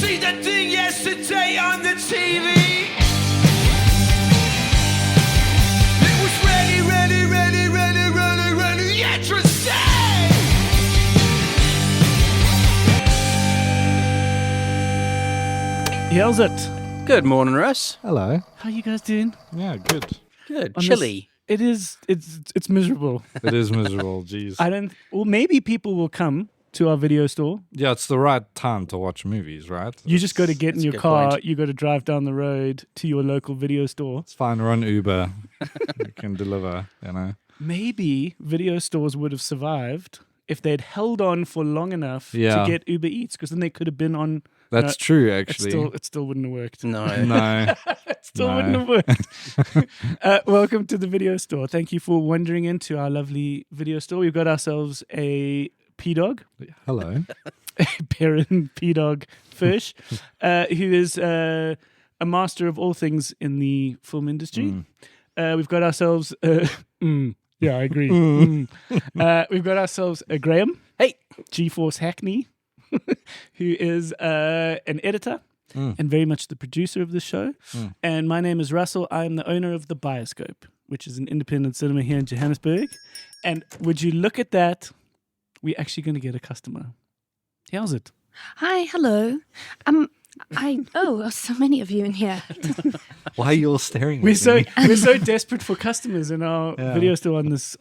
see the thing yesterday on the TV? It was really, really, really, really, really, really interesting. How's it? Good morning, Russ. Hello. How you guys doing? Yeah, good. Good. On Chilly. It is. It's miserable. It is miserable, jeez. I don't. Well, maybe people will come to our video store. Yeah, it's the right time to watch movies, right? You just got to get in that's a your good car. point. You got to drive down the road to your local video store. It's fine, run Uber. You can deliver, you know. Maybe video stores would have survived if they'd held on for long enough Yeah. to get Uber Eats, because then they could have been on. That's true, actually. It still wouldn't have worked. No. No. It still No. wouldn't have worked. Welcome to the video store. Thank you for wandering into our lovely video store. We've got ourselves a P-Dog, Hello. Perrin P-Dog Fish, who is a master of all things in the film industry. We've got ourselves... yeah, I agree. We've got ourselves a Graham. Hey. GeForce Hackney, who is an editor and very much the producer of the show. And my name is Russell. I am the owner of The Bioscope, which is an independent cinema here in Johannesburg. And would you look at that, we're actually going to get a customer. How's it? Hi, hello. So many of you in here. Why are you all staring We're at so me? we're so desperate for customers in our video store on this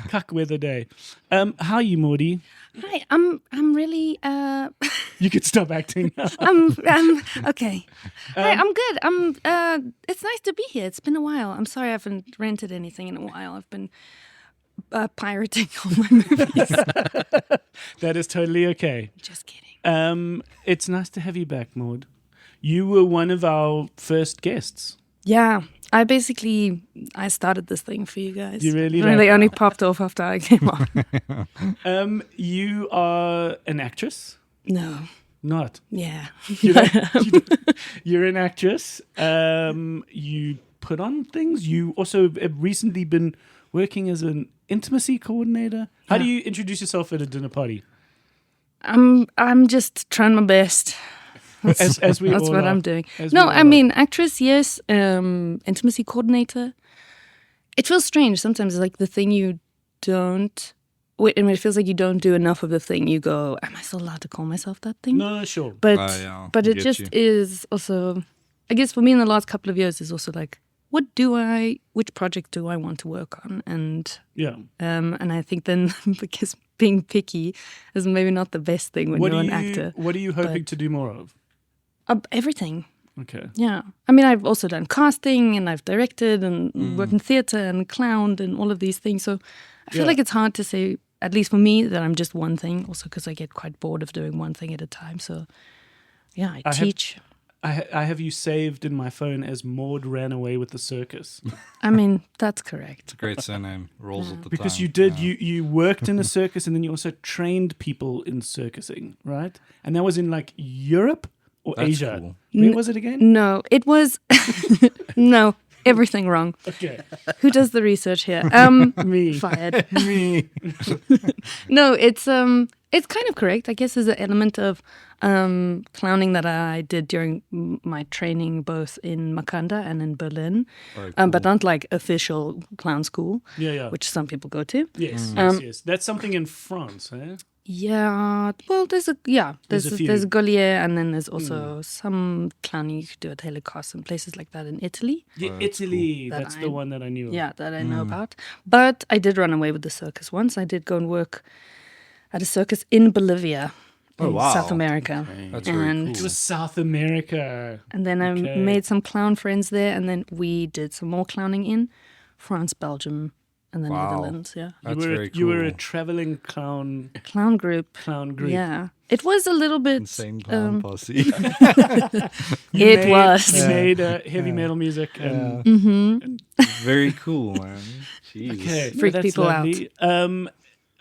cuck weather day. How are you, Mordy? Hi, I'm really You could stop acting now. okay. Hi, I'm good. It's nice to be here. It's been a while. I'm sorry I haven't rented anything in a while. I've been pirating all my movies. That is totally okay. Just kidding. It's nice to have you back, Maud. You were one of our first guests. Yeah, I started this thing for you guys. You really And like- they only popped off after I came on. You are an actress? No. Not. Yeah. You're an actress. You put on things. You also have recently been working as an intimacy coordinator. How do you introduce yourself at a dinner party? I'm just trying my best. As we That's all what are. I'm doing. As No, we all I are. mean, actress, yes. Intimacy coordinator. It feels strange sometimes. It's like the thing you don't... Wait, I mean, it feels like you don't do enough of the thing. You go, am I still allowed to call myself that thing? No, sure. But yeah, but I it get just you. is also... I guess for me in the last couple of years is also like, which project do I want to work on? And Yeah. and I think then, because being picky is maybe not the best thing when you're an actor. What are you hoping to do more of? Everything. Okay. Yeah. I mean, I've also done casting and I've directed and worked in theatre and clowned and all of these things. So I feel Yeah. like it's hard to say, at least for me, that I'm just one thing. Also because I get quite bored of doing one thing at a time. So yeah, I teach. I have you saved in my phone as Maud ran away with the circus. I mean, that's correct. Great surname. Rolls at the Because tongue. you did, Yeah. you worked in a circus and then you also trained people in circusing, right? And that was in like Europe or That's Asia. cool. Where was it again? No, it was... no, everything wrong. Okay. Who does the research here? Me. Fired. Me. No, it's kind of correct. I guess there's an element of clowning that I did during my training, both in Makanda and in Berlin, but not like official clown school, Yeah. which some people go to. Yes, yes. That's something in France, eh? Yeah, well, there's a few. there's Goliath, and then there's also some clowning you could do at Helios and places like that in Italy. Yeah, Italy. That That's the one that I knew of. Yeah, that I know about. But I did run away with the circus once. I did go and work at a circus in Bolivia, in wow. South America. That's very And- cool. It was South America. And then I Okay. made some clown friends there, and then we did some more clowning in France, Belgium, and the Wow. Netherlands. Yeah, That's very cool. You were a traveling clown clown group. group. Yeah, it was a little bit. Insane clown posse. It was. You made heavy metal music. And, Very cool, man. Jeez. okay, Freak that's people lovely.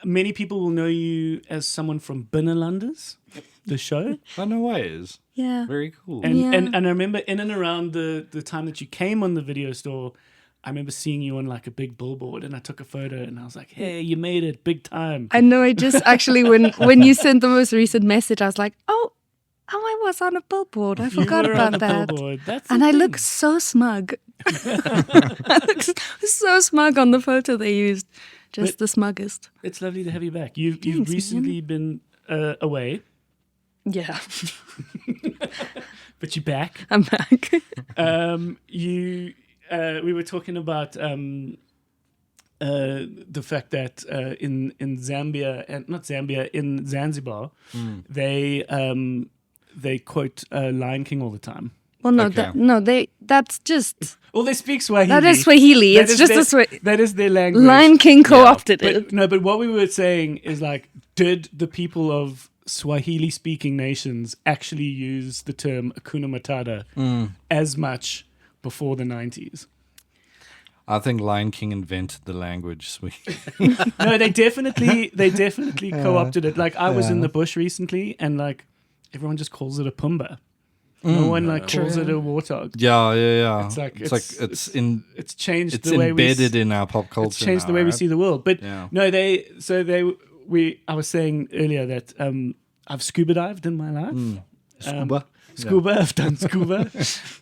Many people will know you as someone from Binnenlanders, the show. I know why it is. Yeah. Very cool. And, Yeah. and I remember in and around the time that you came on the video store, I remember seeing you on like a big billboard, and I took a photo, and I was like, "Hey, you made it, big time!" I know. I just actually when you sent the most recent message, I was like, oh, I was on a billboard. I You forgot were on about the that. billboard. That's And the I thing. look so smug. I look so smug on the photo they used. Just But- the smuggest. It's lovely to have you back. You've Thanks, recently been away, Yeah, but you're back. I'm back. We were talking about the fact that in Zambia and not Zambia in Zanzibar, they quote Lion King all the time. Well, no, Okay. that's just, Well, they speak Swahili. that is Swahili. That It's is just their, a that is their language. Lion King co-opted it. But, no, but what we were saying is like, did the people of Swahili-speaking nations actually use the term Hakuna Matata as much before the 90s? I think Lion King invented the language. Sweet. No, they definitely co-opted it. Like I was in the bush recently, and like everyone just calls it a Pumbaa. No one like calls it a warthog. Yeah. It's like it's changed It's the way embedded in our pop culture. it's changed the now, way we right? see the world. But Yeah. no, I was saying earlier that I've scuba dived in my life. Scuba. I've done scuba.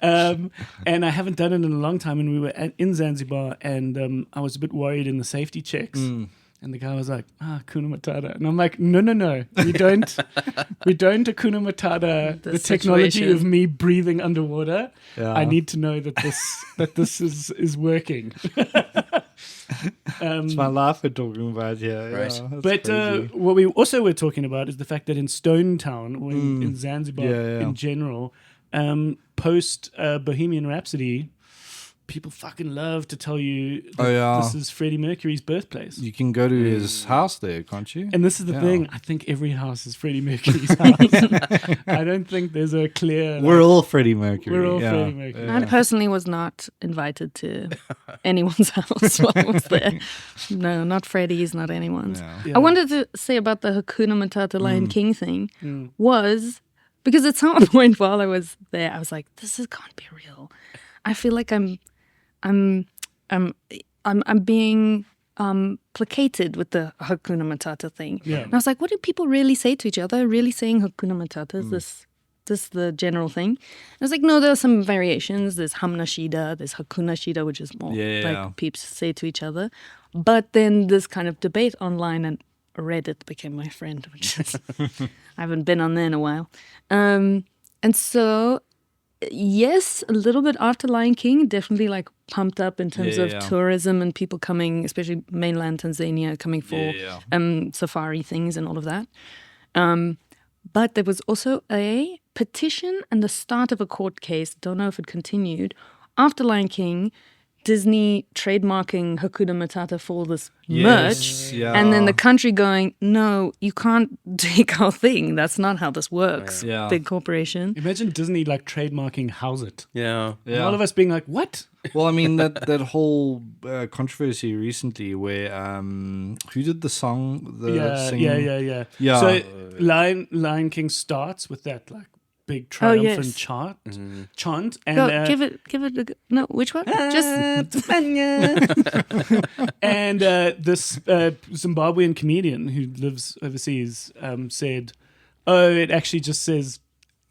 And I haven't done it in a long time. And we were in Zanzibar, and I was a bit worried in the safety checks. And the guy was like, Hakuna Matata. And I'm like, no. We don't Hakuna Matata the technology situation. of me breathing underwater. Yeah. I need to know that this is working. It's my life we're talking about here. Right. Yeah, that's But crazy. what we also were talking about is the fact that in Stone Town, or in Zanzibar Yeah. in general, post Bohemian Rhapsody, people fucking love to tell you that this is Freddie Mercury's birthplace. You can go to his house there, can't you? And this is the Yeah. thing. I think every house is Freddie Mercury's house. I don't think there's a clear... We're all Freddie Mercury. We're all yeah. Freddie Mercury. I personally was not invited to anyone's house while I was there. No, not Freddie's, not anyone's. Yeah. Yeah. I wanted to say about the Hakuna Matata Lion King thing was because at some point while I was there, I was like, can't be real. I feel like I'm being placated with the Hakuna Matata thing. Yeah. And I was like, what do people really say to each other? Really saying Hakuna Matata? Is this the general thing? I was like, no, there are some variations. There's Hamna Shida, there's Hakuna Shida, which is more Yeah. like peeps say to each other. But then this kind of debate online, and Reddit became my friend, which is I haven't been on there in a while. And so yes, a little bit after Lion King, definitely like pumped up in terms of Yeah. tourism and people coming, especially mainland Tanzania, coming for safari things and all of that. But there was also a petition and the start of a court case, don't know if it continued, after Lion King, Disney trademarking Hakuna Matata for this merch. Yeah. And then the country going, no, you can't take our thing. That's not how this works. Yeah. Big corporation. Imagine Disney like trademarking House It. Yeah. And all of us being like, what? Well, I mean that whole controversy recently where who did the song? Yeah. Yeah. So Lion King starts with that like big triumphant chant, and Go, give it a no. Which one? Just and this Zimbabwean comedian who lives overseas said, "Oh, it actually just says,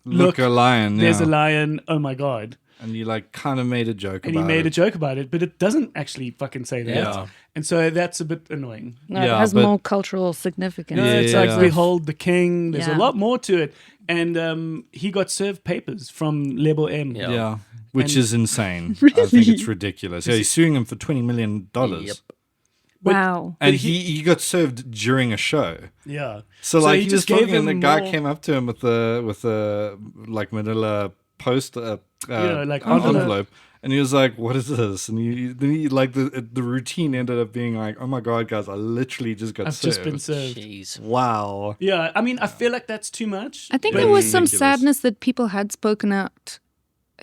Look, a lion. there's yeah. a lion. Oh my god." And you like kind of made a joke And about he made a it. joke about it, but it doesn't actually fucking say that. Yeah. And so that's a bit annoying. no, Yeah, it has but- more cultural significance. No, Yeah, it's yeah, like yeah. behold the king. There's a Yeah. lot more to it. And he got served papers from Lebo M. Yeah. Yeah. Which And- is insane. I think it's ridiculous. Yeah, he's suing him for $20 million. Yep. Wow. And But he got served during a show. Yeah. So like he he just was gave talking, and the him guy more- came up to him with the like Manila post like envelope, and he was like, "What is this?" And then he like the routine ended up being like, "Oh my god, guys, I literally just got I've served." just been served. Jeez. Wow. Yeah, I mean, I feel like that's too much. I think But there was it's some ridiculous. sadness that people had spoken out,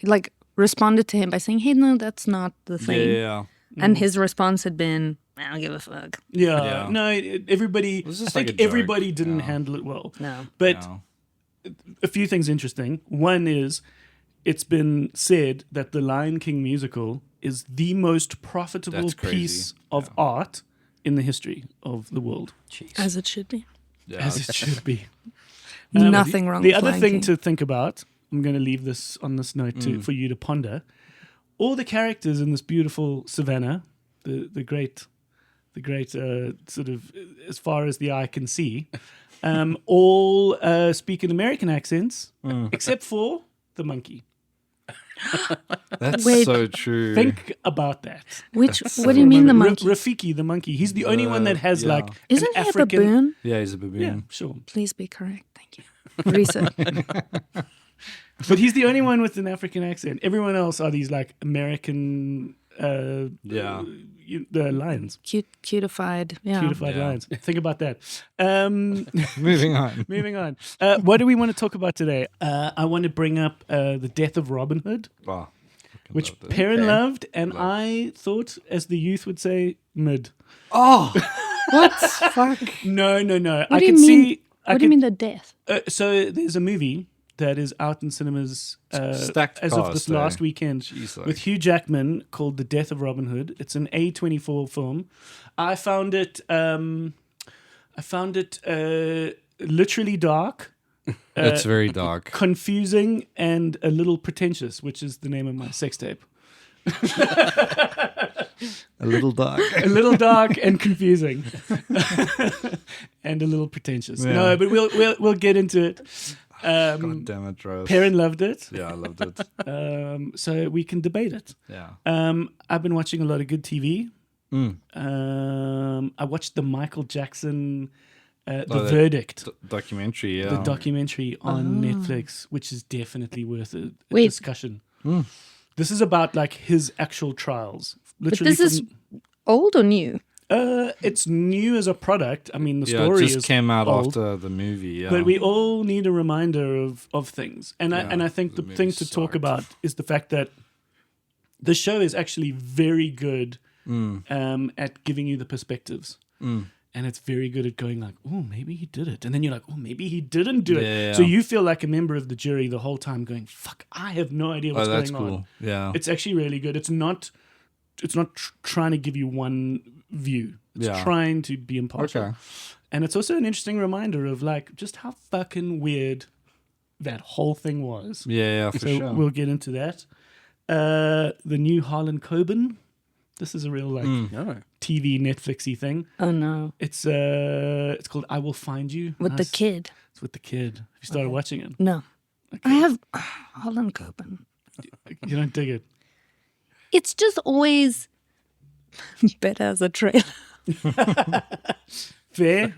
like responded to him by saying, "Hey, no, that's not the Yeah, thing." yeah. And his response had been, "I don't give a fuck." Yeah. Yeah. No, everybody. was I just think like a joke. everybody didn't Yeah. handle it well. No. But Yeah. a few things interesting. One is it's been said that the Lion King musical is the most profitable That's crazy. piece of art in the history of the world, Jeez. As it should be. Yeah. as it should be. Nothing wrong The with other Lion thing King. to think about, I'm going to leave this on this note for you to ponder. All the characters in this beautiful savannah, the great sort of, as far as the eye can see, all speak in American accents, except for the monkey. That's Wait. so true. Think about that. What do you mean the monkey? Rafiki, the monkey. He's the only one that has yeah. like Isn't an he a African. baboon? Yeah, he's a baboon. Yeah, sure. Please be correct. Thank you. Research. But he's the only one with an African accent. Everyone else are these like American. Yeah. The lions, Cutified. Yeah. cutified Yeah. lions. Think about that. Moving on. Moving on. What do we want to talk about today? I want to bring up the death of Robin Hood, Wow. which Loved it. Perrin loved, and I thought, as the youth would say, mid. Oh, what? Fuck. No. What I do you can mean? see. What do you mean the death? So there's a movie that is out in cinemas Stacked as of cast, this eh? last weekend Jeez, like. with Hugh Jackman called The Death of Robin Hood. It's an A24 film. I found it literally dark, It's very dark. confusing, and a little pretentious, which is the name of my sex tape. A little dark. A little dark and confusing, and a little pretentious. Yeah. No, but we'll get into it. God damn it, Rose. Perrin loved it, Yeah, I loved it. so we can debate it. Yeah. I've been watching a lot of good TV. Mm. I watched the Michael Jackson, The that Verdict, Documentary, yeah. the documentary on Netflix, which is definitely worth a Wait. discussion. This is about like his actual trials. But Literally, this is old or new? it's new as a product. I mean, the Yeah, it story just is came out old, after the movie, yeah. but we all need a reminder of things. And I think the the thing movie to talk sucked. about is the fact that the show is actually very good at giving you the perspectives. And it's very good at going like, oh, maybe he did it. And then you're like, oh, maybe he didn't do it. Yeah. So you feel like a member of the jury the whole time going, fuck, I have no idea what's that's going cool. on. Yeah. It's actually really good. It's not trying to give you one view. It's Yeah. trying to be impartial. Okay. And it's also an interesting reminder of like just how fucking weird that whole thing was. Yeah, for So sure. we'll get into that. The new Harlan Coben. This is a real like No. TV Netflixy thing. Oh no. It's called I Will Find You. With the Nice. kid. It's with the kid. Have you started watching it? No. I have Holland Copen. You don't dig it. It's just always better as a trailer. Fair.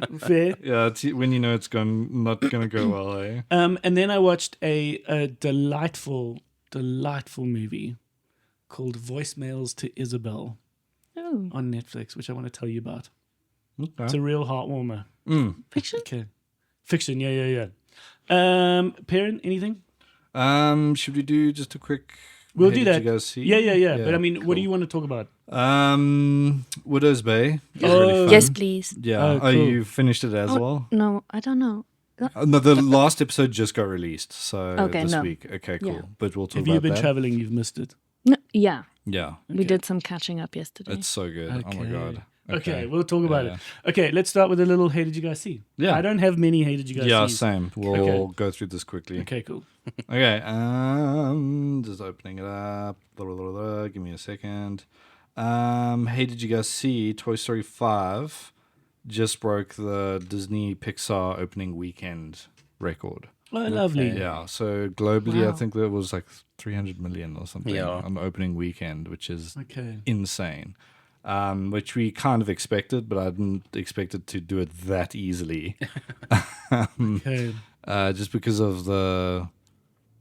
Yeah, it's when you know it's not going to go well, eh? And then I watched a delightful movie called Voicemails to Isabel Oh, on Netflix, which I want to tell you about. It's Okay. a real heartwarmer. fiction? Okay. Fiction, yeah. Perrin, anything? Should we do just a quick... We'll Hey, do did that. you guys see? Yeah. But I mean, what do cool. you want to talk about? Widow's Bay. Is Oh, really fun. Yes, please. Yeah. Oh, Oh, cool. you finished it as well? No, I don't know. No, the last episode just got released, so Okay, this no. week. Okay, cool. Yeah. But we'll talk If about you've been that. traveling, you've missed it. No, yeah. Yeah, We did some catching up yesterday. it's so good. Oh my Okay. god. Okay, we'll talk about Yeah. it. Okay, let's start with a little Hey Did You Guys See? Yeah. I don't have many Hey Did You Guys Yeah, See. same. We'll go through this quickly. Okay, cool. Okay, just opening it up. Blah, blah, blah, blah. Give me a second. Hey, did you guys see Toy Story 5 just broke the Disney Pixar opening weekend record? Oh, lovely. Yeah, so globally, I Wow. think there was like 300 million or something Yeah. on the opening weekend, which is Okay. insane. Which we kind of expected, but I didn't expect it to do it that easily. Okay. Just because of the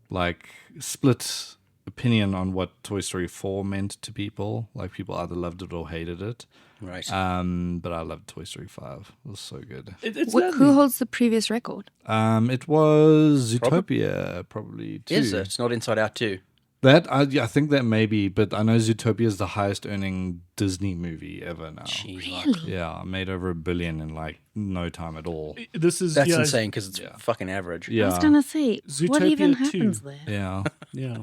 like split opinion on what Toy Story 4 meant to people. Like people either loved it or hated it. Right. But I loved Toy Story 5. It was so good. It's Who lovely. holds the previous record? It was Zootopia, probably too. Is it? It's not Inside Out too. That I think that may be, but I know Zootopia is the highest earning Disney movie ever now. Jeez, like, Really? Yeah, made over $1 billion in like no time at all. This is that's yeah, insane because it's fucking average. Yeah, I was gonna say, what Zootopia even 2. happens there? yeah. Yeah.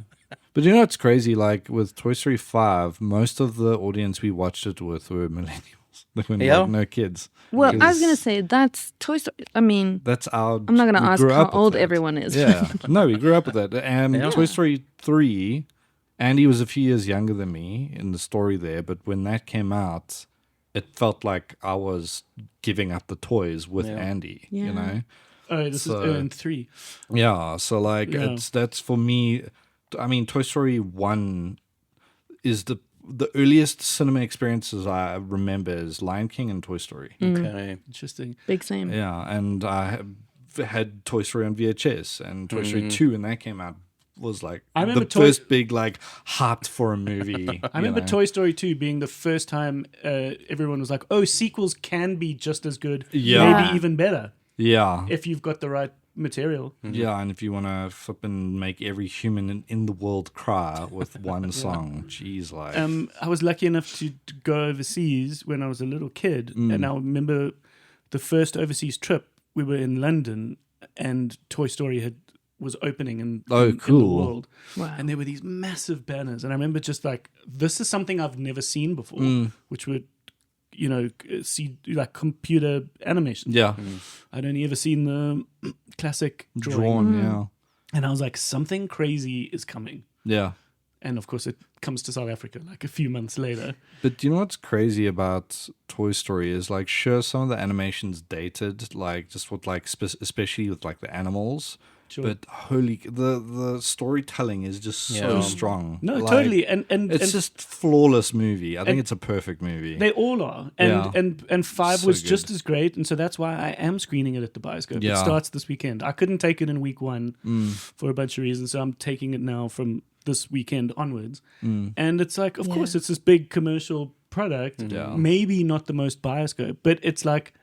But you know what's crazy? Like with Toy Story 5, most of the audience we watched it with were millennials. Like when Yeah. like, no kids. Well, I was Because gonna say that's Toy Story. I mean, that's our. I'm not gonna we ask grew how up with old that. everyone is. Yeah, no, we grew up with that. And Yeah. Toy Story 3, Andy was a few years younger than me in the story there, but when that came out, it felt like I was giving up the toys with Yeah. Andy, Yeah. you know? Oh, this So- is in 3. Yeah, so like Yeah. that's for me. I mean, Toy Story 1 is the earliest cinema experiences I remember is Lion King and Toy Story. Okay. Interesting. Big same. Yeah, and I had Toy Story on VHS, and Toy Story 2 when that came out was like I remember the first big like hyped for a movie. I remember Toy Story 2 being the first time everyone was like, oh, sequels can be just as good, Yeah. maybe even better, Yeah, if you've got the right material. yeah, and if you want to flip and make every human in the world cry with one song, jeez, like I was lucky enough to go overseas when I was a little kid, and I remember the first overseas trip, we were in London, and Toy Story was opening in the cool. world. Wow. And there were these massive banners. And I remember just like, this is something I've never seen before, which would, see like computer animation. yeah, I'd only ever seen the classic drawing. drawn, yeah, And I was like, something crazy is coming. yeah. And of course, it comes to South Africa like a few months later. But you know what's crazy about Toy Story is like, sure, some of the animation's dated, like just with like especially with like the animals. Sure. But holy, the storytelling is just so Yeah. strong. No, Like, totally. And it's and just flawless movie. I think and it's a perfect movie. they all are. And Yeah. and 5 So was good. just as great. And so that's why I am screening it at the Bioscope. It Yeah. starts this weekend. I couldn't take it in week 1 for a bunch of reasons. So I'm taking it now from this weekend onwards. And it's like, of course, it's this big commercial product. Yeah. Maybe not the most Bioscope, but it's like,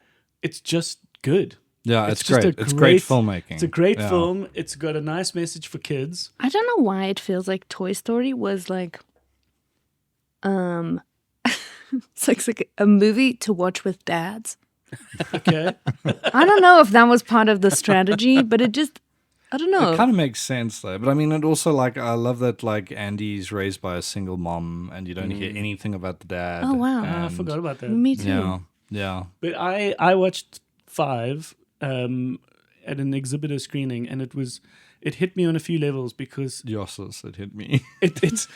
it's just good. Yeah, it's just great. It's great filmmaking. It's a great Yeah. film. It's got a nice message for kids. I don't know why it feels like Toy Story was like, it's like a movie to watch with dads. Okay. I don't know if that was part of the strategy, but it just, I don't know. It kind of makes sense though. But I mean, it also like I love that like Andy's raised by a single mom, and you don't hear anything about the dad. Oh, wow. I and- forgot about that. Me too. Yeah, yeah. But I watched 5 at an exhibitor screening, and it hit me on a few levels because Yosses, it hit me. it's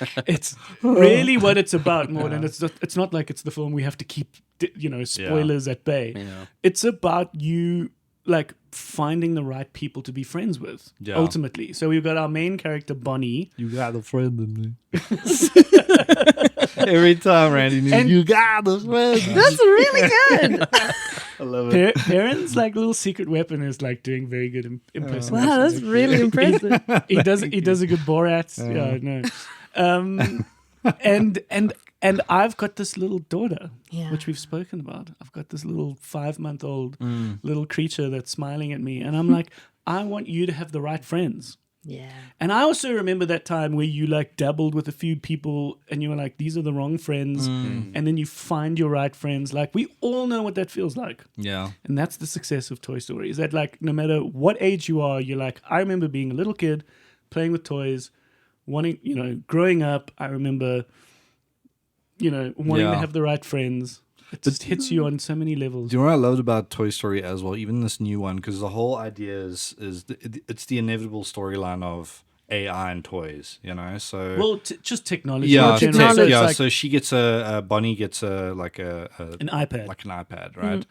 really what it's about more than it's not like it's the film we have to keep spoilers at bay. Yeah. It's about you like finding the right people to be friends with ultimately. So we've got our main character Bonnie. You got a friend in me. Every time, Randy, And- you got a friend. That's really good. I love it. Heron's like little secret weapon is like doing very good impersonations. Wow, that's really impressive. He does a good Borat. And I've got this little daughter, Yeah. which we've spoken about. I've got this little 5-month-old little creature that's smiling at me, and I'm like, I want you to have the right friends. Yeah. And I also remember that time where you like dabbled with a few people and you were like, these are the wrong friends. And then you find your right friends. Like, we all know what that feels like. Yeah. And that's the success of Toy Story, is that like no matter what age you are, you're like, I remember being a little kid playing with toys, wanting, growing up. I remember, wanting to have the right friends. It just hits you on so many levels. Do you know what I loved about Toy Story as well? Even this new one, because the whole idea is it's the inevitable storyline of AI and toys, So Well, just technology. yeah, in general. So it's yeah. like So she gets Bonnie gets an iPad. like an iPad, right?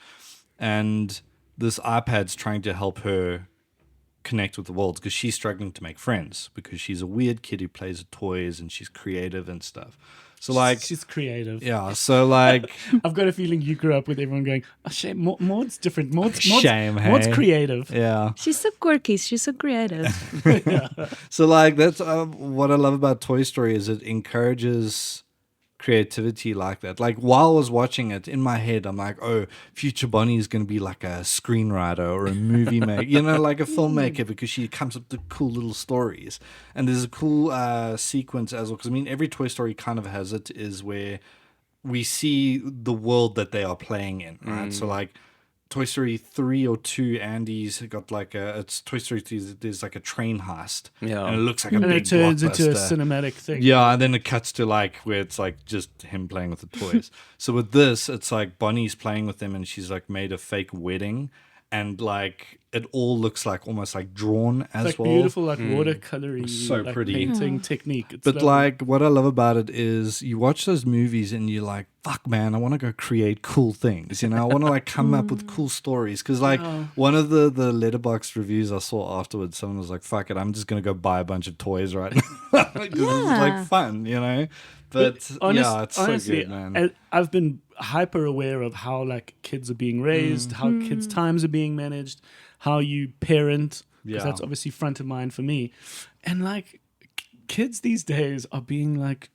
And this iPad's trying to help her connect with the world because she's struggling to make friends because she's a weird kid who plays with toys and she's creative and stuff. So like, she's creative. yeah. So like, I've got a feeling you grew up with everyone going, oh, shame, Maud's different. Maud's Shame, Maud's hey? creative. yeah. She's so quirky. She's so creative. So like that's what I love about Toy Story is it encourages creativity like that. Like while I was watching it in my head, I'm like, oh, future Bonnie is going to be like a screenwriter or a movie maker, like a filmmaker because she comes up with cool little stories. And there's a cool sequence as well because I mean every Toy Story kind of has it is where we see the world that they are playing in, right? So like Toy Story 3 or 2, Andy's got like it's Toy Story 3, there's like a train heist. Yeah. And it looks like a And big it turns into a blockbuster. cinematic thing. Yeah, and then it cuts to like where it's like just him playing with the toys. So with this, it's like Bonnie's playing with them and she's like made a fake wedding. And like it all looks like almost like drawn as It's like well. beautiful, like watercolory, So like pretty. painting technique. It's But lovely. like what I love about it is you watch those movies and you're like, fuck man, I want to go create cool things. You know, I want to like come up with cool stories. Because like one of the letterbox reviews I saw afterwards, someone was like, fuck it, I'm just gonna go buy a bunch of toys right now. Because this is like fun, you know. But it's honestly, so good, man. I've been hyper aware of how like kids are being raised, how kids' times are being managed, how you parent, because Yeah. that's obviously front of mind for me. And like kids these days are being like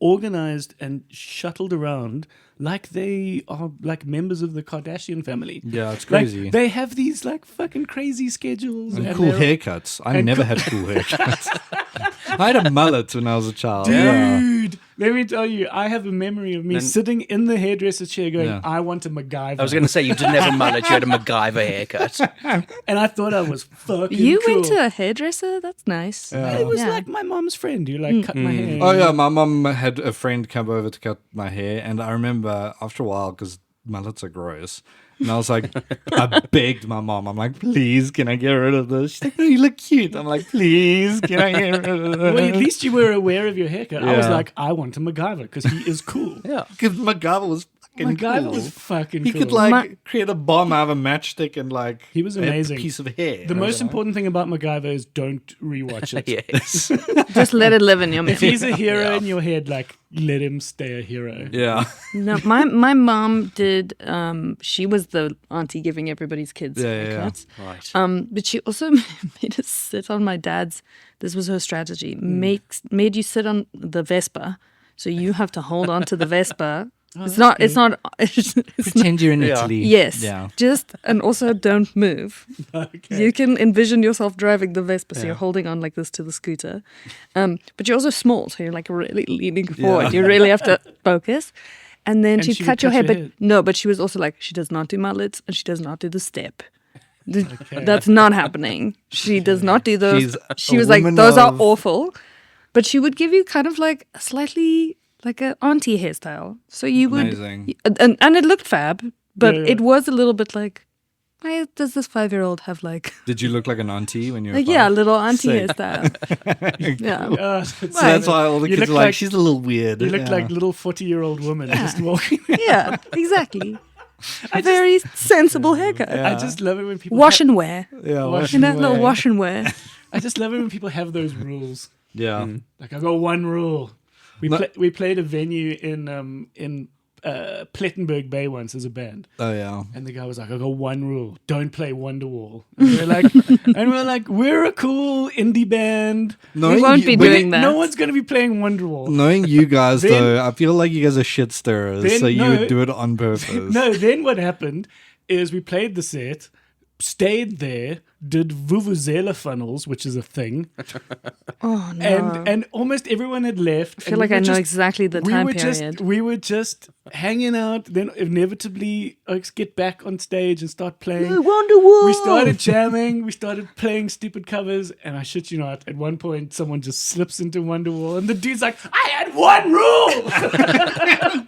organized and shuttled around like they are like members of the Kardashian family. Yeah, it's Like, crazy. they have these like fucking crazy schedules And cool they're- haircuts. I never had cool haircuts. I had a mullet when I was a child. Yeah. Dude, let me tell you, I have a memory of me sitting in the hairdresser chair going, Yeah. I want a MacGyver. I was going to say, you didn't have a mullet, you had a MacGyver haircut. And I thought I was fucking You cool. went to a hairdresser? That's nice. It was Yeah. like my mom's friend who like cut my hair. Oh, yeah. My mum had a friend come over to cut my hair. And I remember after a while, because mullets are gross. And I was like, I begged my mom. I'm like, please, can I get rid of this? She's like, no, you look cute. I'm like, please, can I get rid of this? Well, at least you were aware of your haircut. I was Yeah. like, I want a MacGyver because he is cool. Yeah. Because MacGyver was fucking MacGyver cool. was fucking He cool. could like create a bomb out of a matchstick and like He was a amazing. piece of hair. The most important thing about MacGyver is don't rewatch it. Yes. Just let it live in your If memory. he's a hero in your head, like let him stay a hero. Yeah. No, my mom did. She was the auntie giving everybody's kids Yeah. haircuts. Right. But she also made us sit on my dad's. This was her strategy. Made you sit on the Vespa, so you have to hold on to the Vespa. It's not. It's not. It's Pretend you're in Yeah. Italy. Yes. Yeah. Just and also don't move. Okay. You can envision yourself driving the Vespa, so you're holding on like this to the scooter. But you're also small, so you're like really leaning forward. You really have to focus. And then And she'd she cut would your cut hair, your but hair. no, but she was also like, she does not do mullets and she does not do the step. That's not happening. She does not do those. She's She a was like, woman those are of- awful. But she would give you kind of like a slightly like an auntie hairstyle. So you would, Amazing. and it looked fab, but Yeah. it was a little bit like, why does this 5-year-old have like, Did you look like an auntie when you were like yeah, a five? little auntie Sick. hairstyle? Yeah. So So that's why all the You kids look are like, like- she's a little weird. You look Yeah. like little 40-year-old woman just walking. Yeah, exactly. A very sensible haircut. I just love it when people Wash and wear. yeah, wash You know, little away. wash and wear. I just love it when people have those rules. Yeah. Like I got one rule. We played a venue in Plettenberg Bay once as a band, Oh yeah. and the guy was like, "I got one rule: don't play Wonderwall." And we're like, we're a cool indie band. Knowing won't be you- doing that. No one's going to be playing Wonderwall. Knowing you guys Then- though, I feel like you guys are shit stirrers, Then- so you no. would do it on purpose. No, then what happened is we played the set, stayed there, did vuvuzela funnels, which is a thing, Oh no. and almost everyone had left. I feel like I know exactly the time period. We were just hanging out, then inevitably get back on stage and start playing. Wonderwall. We started jamming, we started playing stupid covers, and I shit you not, at one point someone just slips into Wonderwall, and the dude's like, I had one rule!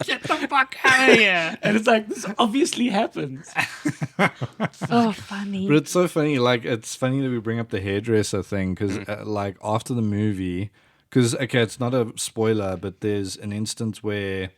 Get the fuck out of here! And it's like, this obviously happens. Oh, funny. But it's so funny. Like, it's funny that we bring up the hairdresser thing because, like, after the movie, because okay, it's not a spoiler, but there's an instance where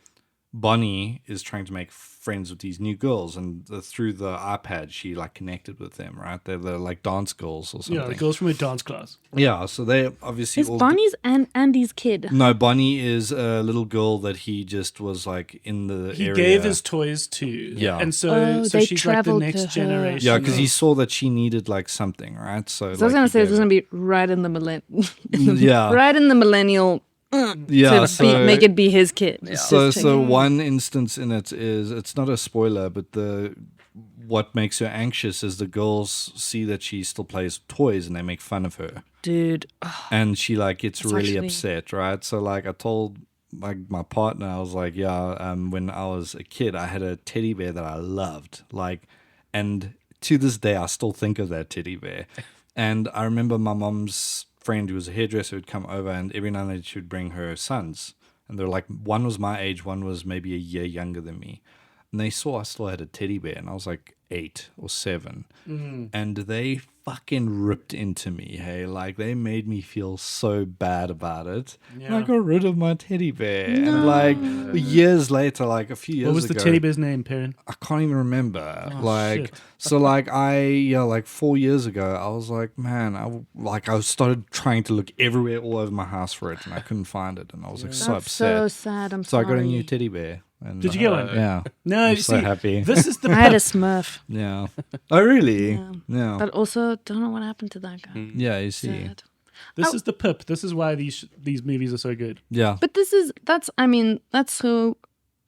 Bonnie is trying to make friends with these new girls, and through the iPad, she like connected with them. Right? They're like dance girls or something. Yeah, the girls from a dance class. Yeah, so they obviously Is all. Bonnie's and Andy's kid? No, Bonnie is a little girl that he just was like in the He area. gave his toys to. Yeah. And so, Oh, so they she's like the traveled next to her. generation. Yeah, because he of- saw that she needed like something, right? So, So I was gonna say this is gonna be right in the yeah, right in the millennial. yeah. To make it be his kid. So Just so checking. one instance in it is it's not a spoiler, but what makes her anxious is the girls see that she still plays toys and they make fun of her, Dude, oh, and she like gets That's really actually- upset, right? So like I told like my partner, I was like, yeah, when I was a kid, I had a teddy bear that I loved, like. And to this day, I still think of that teddy bear. And I remember my mom's friend who was a hairdresser would come over, and every now and then she would bring her sons. And they're like, one was my age, one was maybe a year younger than me. And they saw I still had a teddy bear, and I was like 8 or 7. And they fucking ripped into me, hey? Like, they made me feel so bad about it. And I got rid of my teddy bear. And like, years later, like a few years ago. What was the teddy bear's name, Perrin? I can't even remember. Shit. So like like 4 years ago, I was like, man, I started trying to look everywhere all over my house for it, and I couldn't find it. And I was like so That's upset. so sad. I'm So sorry. I got a new teddy bear. And, Did you get one? Yeah. No, I'm you so see, happy. this is the I had a pip. Smurf, Yeah. Oh, really? Yeah. Yeah. but also don't know what happened to that guy. Yeah, you see. Sad. This is the pip. This is why these movies are so good. Yeah. But that's so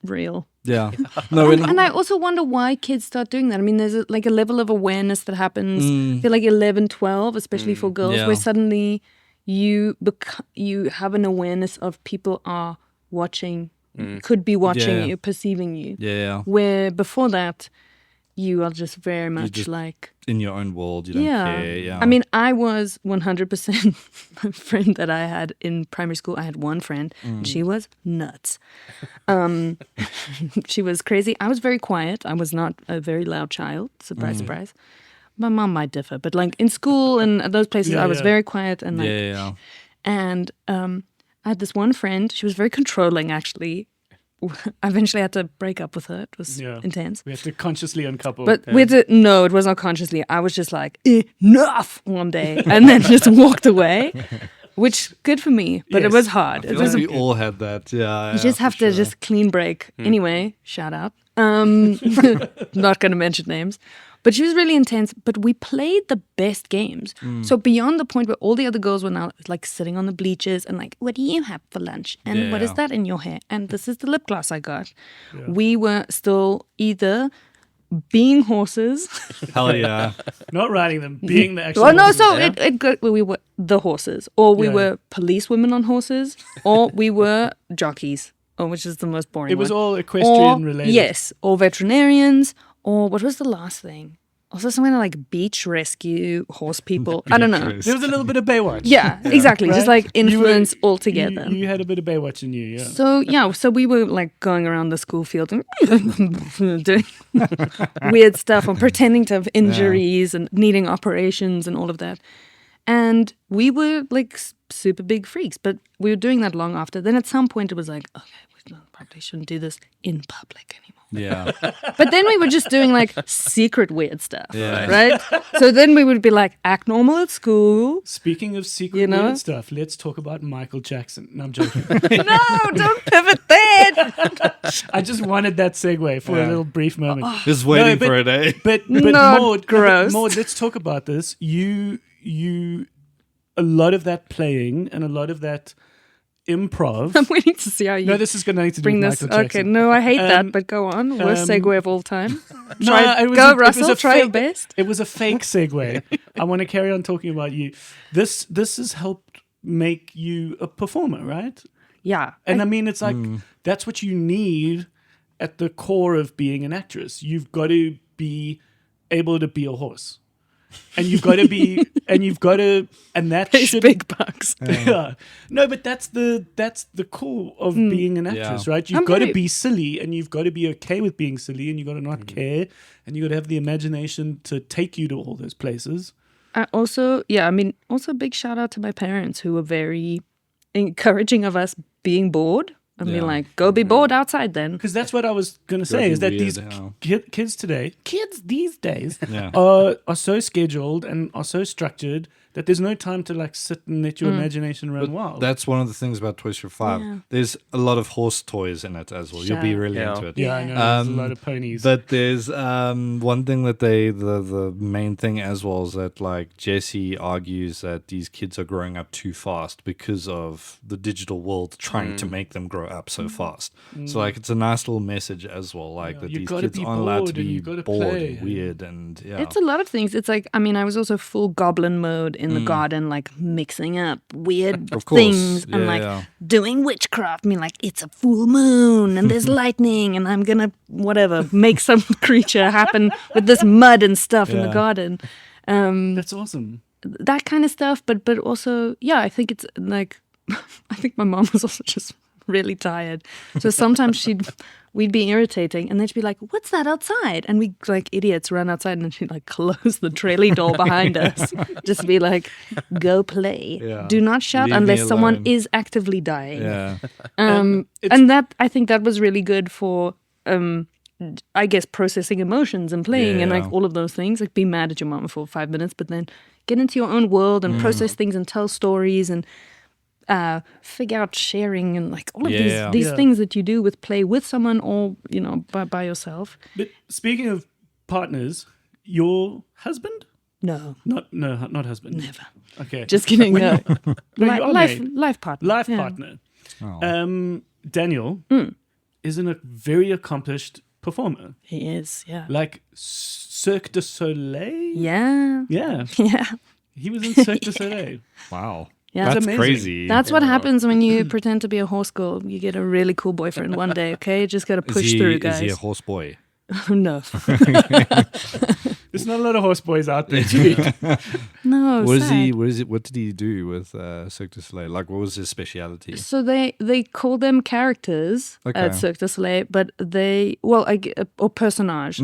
real. Yeah. No, And I also wonder why kids start doing that. I mean, there's like a level of awareness that happens, I feel like 11, 12, especially for girls, Yeah. where suddenly you have an awareness of people are watching, could be watching Yeah. you, perceiving you. yeah. Where before that, you are just very much just like, In your own world, you don't care. Yeah. I mean, I was 100% a friend that I had in primary school. I had one friend, and she was nuts. She was crazy. I was very quiet. I was not a very loud child. Surprise, surprise. My mom might differ, but like in school and at those places, I was very quiet and like, yeah. and I had this one friend. She was very controlling, actually. I eventually had to break up with her. It was intense. We have to consciously uncouple. But no, it was not consciously. I was just like, enough one day, and then just walked away, which good for me, but it Yes. was hard. I It feel was like we all had that. Yeah. you just have to just clean break. Anyway, shout out. Not going to mention names. But she was really intense. But we played the best games. So beyond the point where all the other girls were now like sitting on the bleachers and like, what do you have for lunch? And what is Yeah. that in your hair? And this is the lip gloss I got. We were still either being horses. Hell yeah. not riding them, being the actual. Well, no, horses. so it got, we were the horses, or we Yeah. were police women on horses, or we were jockeys, or which is the most boring It was one. all equestrian related. Yes, or veterinarians, or what was the last thing? Also something like beach rescue, horse people. I don't know. There was a little bit of Baywatch. Yeah, exactly. Just Right? like influence altogether. You had a bit of Baywatch in you, yeah. So we were like going around the school field and doing weird stuff and pretending to have injuries and needing operations and all of that. And we were like super big freaks, but we were doing that long after. Then at some point it was like, okay, we probably shouldn't do this in public anymore. Yeah. But then we were just doing like secret weird stuff, Yeah. right? So then we would be like, act normal at school. Speaking of secret You know? weird stuff, let's talk about Michael Jackson. No, I'm joking. No, don't pivot there. I just wanted that segue for a little brief moment. Just waiting but- for it, eh? But Not Maud, gross. Maud, let's talk about this. You, a lot of that playing and a lot of that improv. I'm waiting to see how you No, this is going to need to do bring with this. Michael Jackson. Okay, no, I hate that, but go on. Worst segue of all time. No, Try, it was go, it was Russell, try your fake- best. It was a fake segue. I want to carry on talking about you. This has helped make you a performer, right? Yeah. And I mean, it's like that's what you need at the core of being an actress. You've got to be able to be a horse, and you've got to be, and that It's should big bucks. Yeah. No, but that's the core of being an actress, right? You've I'm got to very- be silly, and you've got to be okay with being silly, and you've got to not care, and you've got to have the imagination to take you to all those places. Also a big shout out to my parents who were very encouraging of us being bored. I mean, Yeah. like, go be bored outside then. Because that's what I was going to say, be is that weird, these yeah. kids these days Yeah. are so scheduled and are so structured that there's no time to like sit and let your imagination run wild. That's one of the things about Toy Story 5. Yeah. There's a lot of horse toys in it as well. You'll be really Yeah. into it. yeah, I know. There's a lot of ponies. But there's one thing that the main thing as well is that like Jesse argues that these kids are growing up too fast because of the digital world trying to make them grow up so fast. So like it's a nice little message as well, like that you these gotta kids be aren't allowed to bored and be you gotta bored play. and weird and yeah. It's a lot of things. It's like, I mean, I was also full Goblin mode in the garden, like mixing up weird Of course. things and like doing witchcraft. I mean, like it's a full moon and there's lightning and I'm gonna whatever make some creature happen with this mud and stuff in the garden. That's awesome. That kind of stuff, but also, I think it's like, I think my mom was also just really tired. So sometimes we'd be irritating and then she'd be like, what's that outside? And we like idiots run outside and then she'd like close the trailer door behind us. Just be like, go play. Yeah. Do not shout Leave me unless someone alone. is actively dying. Yeah. And that, I think that was really good for, I guess, processing emotions and playing and like all of those things. Like be mad at your mom for 5 minutes, but then get into your own world and process things and tell stories and figure out sharing and like all of these things that you do with play with someone or, by yourself. But speaking of partners, your husband? No. Not husband. Never. Okay. Just kidding. No. you are married. Life partner. Life partner. Oh. Daniel is a very accomplished performer. He is, yeah. Like Cirque du Soleil? Yeah. Yeah. Yeah. He was in Cirque du Soleil. Wow. Yeah. That's amazing. crazy. That's what happens when you pretend to be a horse girl. You get a really cool boyfriend one day, okay? Just got to push through, guys. Is he a horse boy? No. There's not a lot of horse boys out there, G. No, sad. What did he do with Cirque du Soleil? Like, what was his speciality? So they call them characters at Cirque du Soleil, but or personage.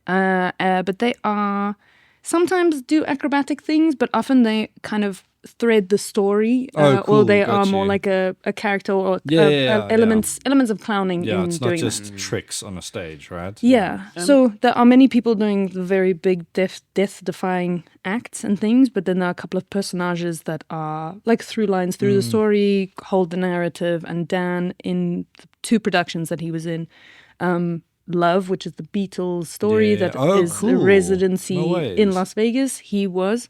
But they are sometimes do acrobatic things, but often they kind of thread the story, or they are more like a character or elements of clowning Yeah, in it's not doing just tricks on a stage, right? Yeah. So there are many people doing the very big death-defying acts and things, but then there are a couple of personages that are like through lines through the story, hold the narrative. And Dan, in the 2 productions that he was in, Love, which is the Beatles story that is a residency in Las Vegas, he was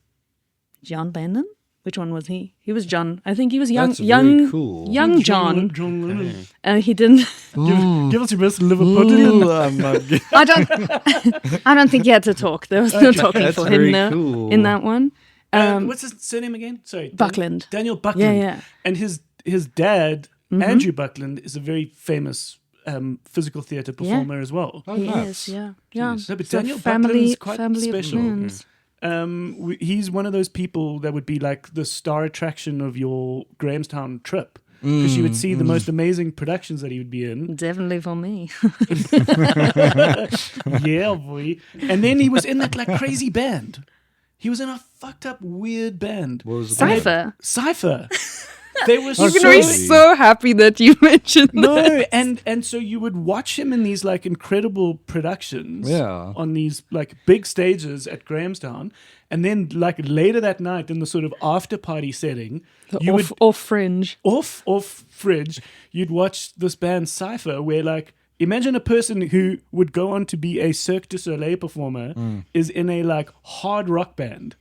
John Bandon. Which one was he? He was John. I think he was young. That's young, very cool. young John. John Lennon. He didn't. Give us your best Liverpudlian. I don't think he had to talk. There was no talking That's for very him there cool. in that one. What's his surname again? Sorry. Buckland. Daniel Buckland. Yeah. And his dad, Andrew Buckland, is a very famous physical theatre performer as well. Oh, He nice. is, yeah. No, but So Daniel Buckland is quite family of special. friends. He's one of those people that would be like the star attraction of your Grahamstown trip. Because you would see the most amazing productions that he would be in. Definitely for me. Yeah, boy. And then he was in that like crazy band. He was in a fucked up weird band. What was the name? Cypher. They were You're gonna be so happy that you mentioned that. No, and so you would watch him in these like incredible productions on these like big stages at Grahamstown, and then like later that night in the sort of after party setting, Off fringe. off fridge, you'd watch this band Cypher, where like imagine a person who would go on to be a Cirque du Soleil performer is in a like hard rock band.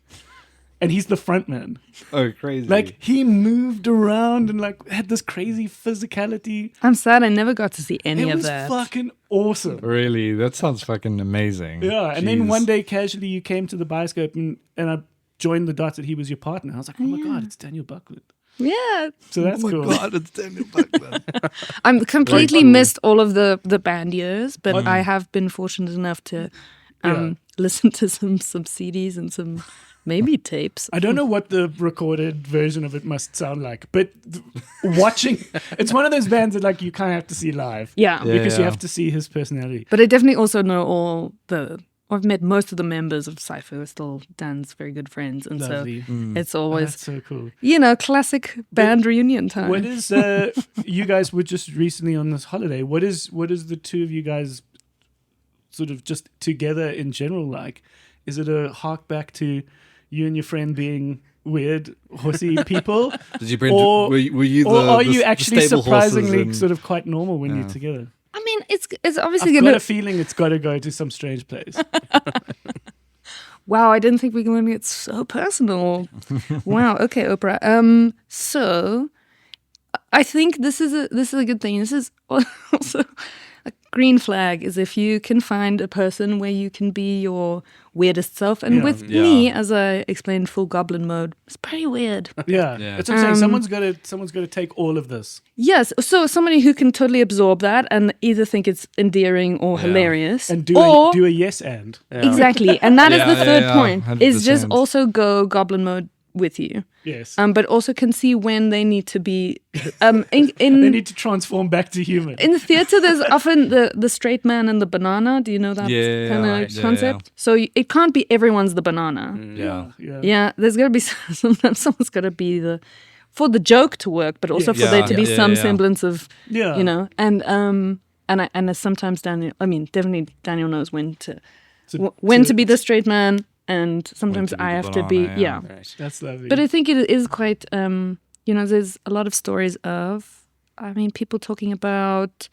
And he's the frontman. Oh, crazy. Like, he moved around and, like, had this crazy physicality. I'm sad I never got to see any It of was that. fucking awesome. Really? That sounds fucking amazing. Yeah, and then Jeez. one day, casually, you came to the bioscope and I joined the dots that he was your partner. I was like, oh my God, it's Daniel Buckland. Yeah. So that's cool. God, it's Daniel Buckland. I'm completely missed all of the band years, but I have been fortunate enough to listen to some CDs and some maybe tapes. I don't know what the recorded version of it must sound like, but watching, it's one of those bands that like you kind of have to see live. Yeah. Because you have to see his personality. But I definitely also know I've met most of the members of Cypher who are still Dan's very good friends. And Lovely. so it's always, That's so cool. classic band reunion time. What is, you guys were just recently on this holiday. What is the two of you guys sort of just together in general like? Is it a hark back to you and your friend being weird, horsey people? Did you bring? Or, were you the? or are the, you the actually stable horses surprisingly and- sort of quite normal when you're together? I mean, it's obviously I've going got to... a feeling it's got to go to some strange place. Wow, I didn't think we were going to get so personal. Wow, okay, Oprah. So I think this is a good thing. This is also green flag is if you can find a person where you can be your weirdest self. And with me, as I explained, full goblin mode, it's pretty weird. Yeah. That's what I'm saying. Someone's got to take all of this. Yes, so somebody who can totally absorb that and either think it's endearing or hilarious, And do a yes and. exactly. And that is the third point: 100%. is just also go goblin mode with you. Yes. But also can see when they need to be They in need to transform back to human. in the theater. There's often the straight man and the banana. Do you know that kind of right. concept? So it can't be everyone's the banana. Yeah, there's got to be sometimes someone's got to be for the joke to work, but also for there to be some semblance of you know. And sometimes definitely Daniel knows when to be the straight man. And sometimes I have to be, Right. That's lovely. But I think it is quite, there's a lot of stories of, people talking about,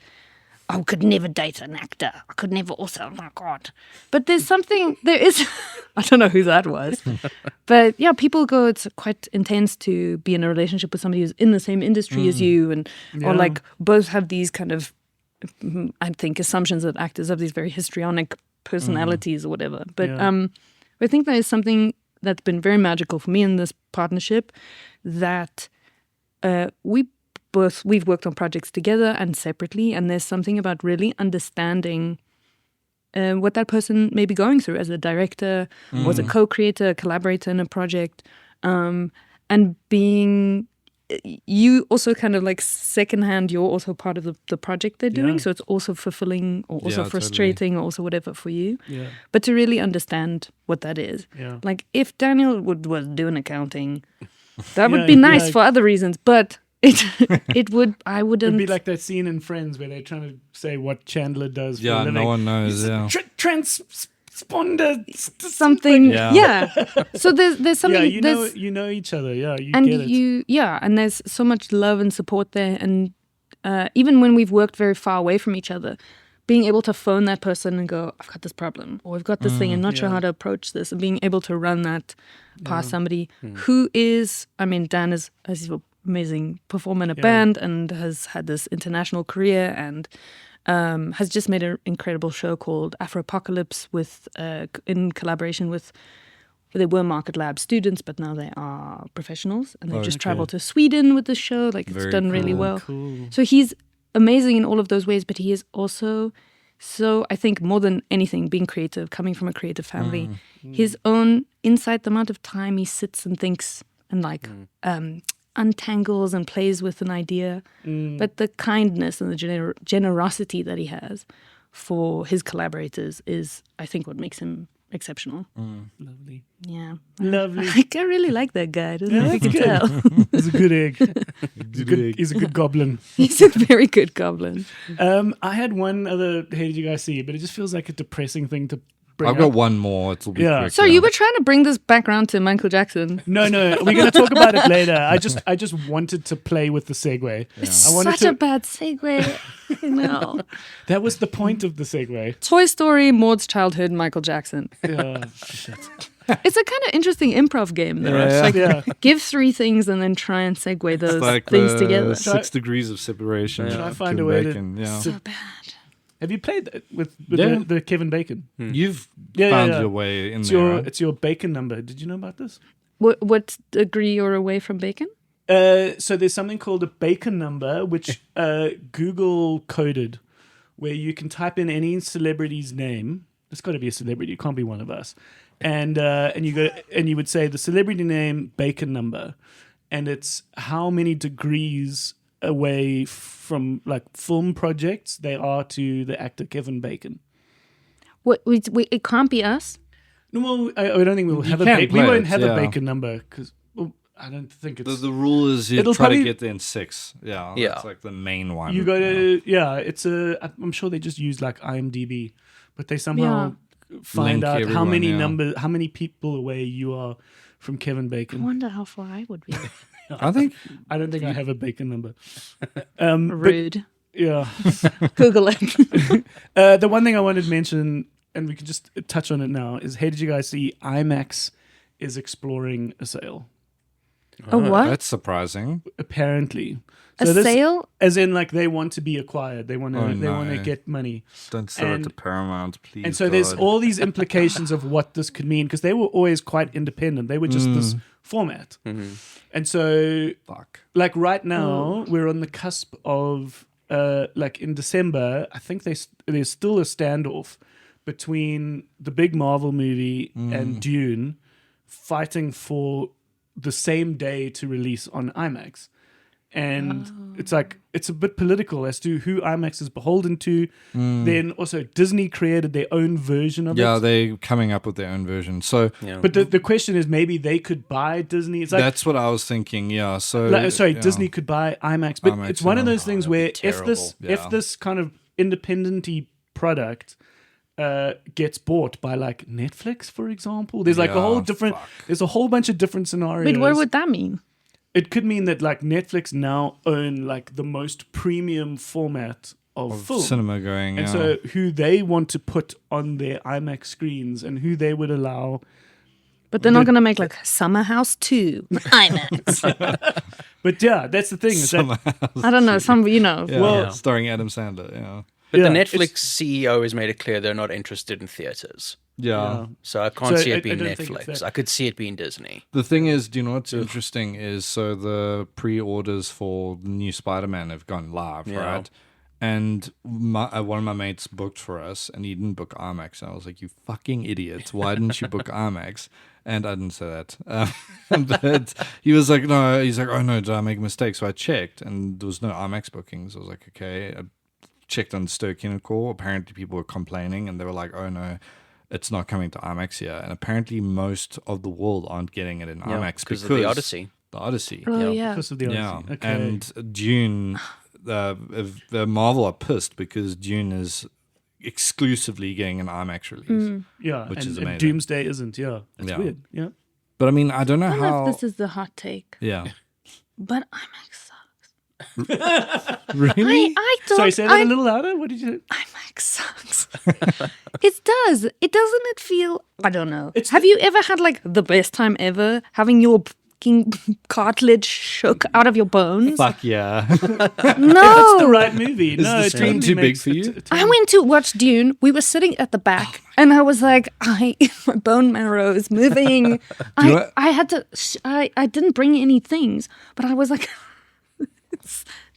I could never date an actor. I could never also, oh my God. But there is, I don't know who that was. But yeah, people go, it's quite intense to be in a relationship with somebody who's in the same industry as you or like both have these kind of, I think, assumptions that actors have these very histrionic personalities or whatever. But, I think that is something that's been very magical for me in this partnership, that we've worked on projects together and separately, and there's something about really understanding what that person may be going through as a director, or as a co-creator, a collaborator in a project, and being. You also kind of like secondhand, you're also part of the project they're doing. So it's also fulfilling or also frustrating or also whatever for you. Yeah. But to really understand what that is. Yeah. Like if Daniel was doing accounting, that would be nice for other reasons. But I wouldn't. It'd be like that scene in Friends where they're trying to say what Chandler does for a living. no one knows. Transponder something. Yeah. So there's something. Yeah, you know each other. Yeah, you and get it. And there's so much love and support there. And even when we've worked very far away from each other, being able to phone that person and go, I've got this problem, or I've got this thing, and not sure how to approach this, and being able to run that past somebody who is, Dan is an amazing performer in a band and has had this international career and has just made an incredible show called Afropocalypse in collaboration with, they were Market Lab students, but now they are professionals, and they've just traveled to Sweden with the show. Like it's done really well. Cool. So he's amazing in all of those ways, but he is also so, I think, more than anything, being creative, coming from a creative family, his own insight, the amount of time he sits and thinks and untangles and plays with an idea, but the kindness and the generosity that he has for his collaborators is, I think, what makes him exceptional. Lovely. Yeah. Lovely. I really like that guy. Doesn't know if you can tell. He's a good egg. He's a good goblin. He's a very good goblin. I had one other Hey Did You Guys See, but it just feels like a depressing thing to bring I've up. got one more. It'll be quick. So you were trying to bring this back around to Michael Jackson. No, we're going to talk about it later. I just wanted to play with the segue. It's I wanted such a bad segue. No. That was the point of the segue. Toy Story, Maud's childhood, Michael Jackson. Yeah, shit. It's a kind of interesting improv game, though. Yeah. It's like give three things and then try and segue those It's like things the together. 6 degrees of separation. Try of find Kevin a way Bacon, to. So bad. Have you played that with Yeah. the Kevin Bacon? You've Yeah, found yeah. your way in It's there. your right? it's your bacon number. Did you know about this? What degree you're away from bacon? So there's something called a bacon number, which Google coded, where you can type in any celebrity's name. It's got to be a celebrity. It can't be one of us. And you would say the celebrity name, bacon number, and it's how many degrees away from like film projects they are to the actor Kevin Bacon. What? It can't be us. No, well, I don't think we'll have can't we play won't it, have yeah. a bacon number because I don't think it's. The rule is you It'll try probably- to get in 6. Yeah, Yeah. that's like the main one. You go to it's I'm sure they just use like IMDb, but they somehow find Link out how everyone, many yeah. how many people away you are from Kevin I Bacon. wonder how far I would be. I think I don't think I have a bacon number. But, Rude. yeah. Google it. The one thing I wanted to mention, and we can just touch on it now, is hey, did you guys see IMAX is exploring a sale? A what? That's surprising. apparently. A this, sale? as in like they want to be acquired. They want to. Oh, they want to no. get money. Don't sell it to And- Paramount, please. And so there's God. all these implications of what this could mean because they were always quite independent. They were just this format. And so, Fuck. like right now, we're on the cusp of, like in December, I think there's still a standoff between the big Marvel movie and Dune fighting for the same day to release on IMAX. And it's like, it's a bit political as to who IMAX is beholden to. Then also Disney created their own version of Yeah, it. they're coming up with their own version. So But the question is maybe they could buy Disney. It's like, that's what I was thinking. Yeah. So sorry, yeah. Disney could buy IMAX. But IMAX, it's one of yeah. those things that'd where be if this terrible. if this kind of independent-y product gets bought by like Netflix, for example, there's like a Yeah, whole different fuck. there's a whole bunch of different scenarios. Wait, what would that mean? It could mean that like Netflix now own like the most premium format of film. cinema going. And yeah. so who they want to put on their IMAX screens and who they would allow. But they're not going to make like Summer House 2 IMAX. But yeah, that's the thing. Is that, I don't know. Some, you know. yeah, well- starring Adam Sandler. Yeah. But Yeah, the it's- Netflix CEO has made it clear they're not interested in theaters. Yeah. So I can't So see I- it being I don't think it's Netflix. that. I could see it being Disney. The thing is, do you know what's interesting is so the pre-orders for the new Spider-Man have gone live, Yeah. right? And one of my mates booked for us, and he didn't book IMAX. And I was like, "You fucking idiot! Why didn't you book IMAX?" And I didn't say that. But he was like, "No." He's like, "Oh no, did I make a mistake?" So I checked, and there was no IMAX bookings. I was like, "Okay." I checked on Stoke Call. Apparently, people were complaining, and they were like, "Oh no." It's not coming to IMAX here, and apparently most of the world aren't getting it in IMAX because of the Odyssey. The Odyssey, Oh, yeah. because of the yeah, Odyssey. Okay. and Dune, Marvel are pissed because Dune is exclusively getting an IMAX release. yeah, which and, is and amazing. Doomsday isn't. Yeah, it's Yeah. weird. Yeah. But I mean, I don't know I don't know how. if this is the hot take, Yeah, but IMAX sucks. really? I don't. Sorry, say that a little louder. What did you? IMAX sucks. It does. It doesn't. It feel. I don't know. It's Have you ever had like the best time ever having your fucking cartilage shook out of your bones? Fuck yeah! No. The right movie. No, the it screen totally too big makes for you? I went to watch Dune. We were sitting at the back, and I was like, my bone marrow is moving. know I had to. I didn't bring any things, but I was like,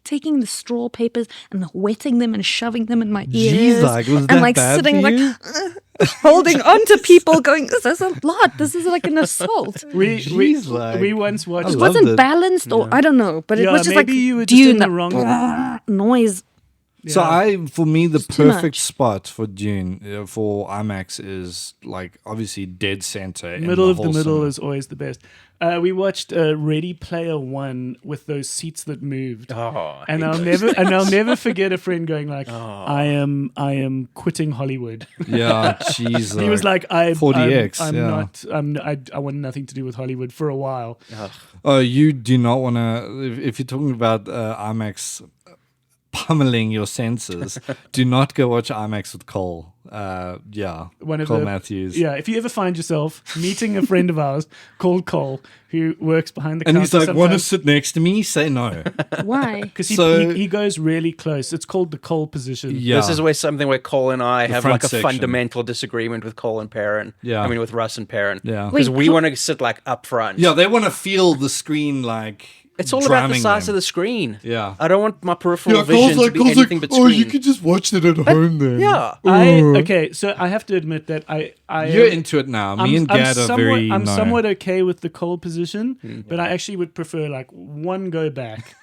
taking the straw papers and wetting them and shoving them in my ears, like, was and that like bad sitting for like you? holding on to people, going, "This is a lot. This is like an assault." We like- once watched. I It loved wasn't it. balanced, or I don't know, but it Yeah, was just like maybe you were just Dune in the that wrong. noise. So for me, the too perfect much. spot for Dune for IMAX is like obviously dead center. in Middle of the whole middle cinema. is always the best. We watched Ready Player One with those seats that moved. Oh, And I'll never forget a friend going like, I am quitting Hollywood. Yeah, jeez. He was like, 4DX, I'm yeah. not, I want nothing to do with Hollywood for a while. Oh, you do not want to. If you're talking about IMAX pummeling your senses, do not go watch IMAX with Cole. One of Cole the- Matthews. Yeah, if you ever find yourself meeting a friend of ours called Cole, who works behind the And counter he's like, want to sometimes, sit next to me? Say no. Why? because So- he goes really close. It's called the Cole position. Yeah. This is something where Cole and I have front like a section. fundamental disagreement with Cole and Perrin. Yeah. I mean, with Russ and Perrin. Yeah. Because Wait, we want to sit like up front. Yeah, they want to feel the screen like. It's all about the drowning size them. of the screen. Yeah. I don't want my peripheral vision to be anything but screen. oh, you could just watch it at home then. Yeah. Okay, so I have to admit that I You're am- into it now. Me and Gad are very. I'm no. somewhat okay with the Cole position, but I actually would prefer like one go back.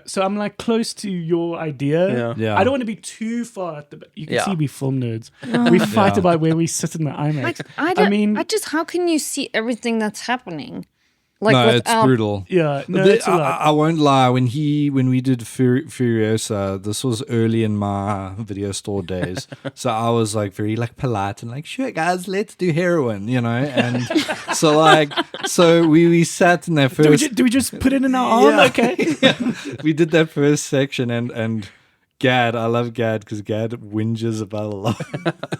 So I'm like close to your idea. Yeah. Yeah. I don't want to be too far at the back. You can Yeah. see we film nerds. We fight Yeah. about where we sit in the IMAX. Like, I mean, just how can you see everything that's happening? Like No, it's without brutal. yeah, no, The- it's a lot. I won't lie. When we did Furiosa, this was early in my video store days. So I was like very like polite and like, sure guys, let's do heroin, you know. And so we sat in that first. do we just put it in our arm? Yeah. Okay. We did that first section and Gad. I love Gad because Gad whinges about a lot.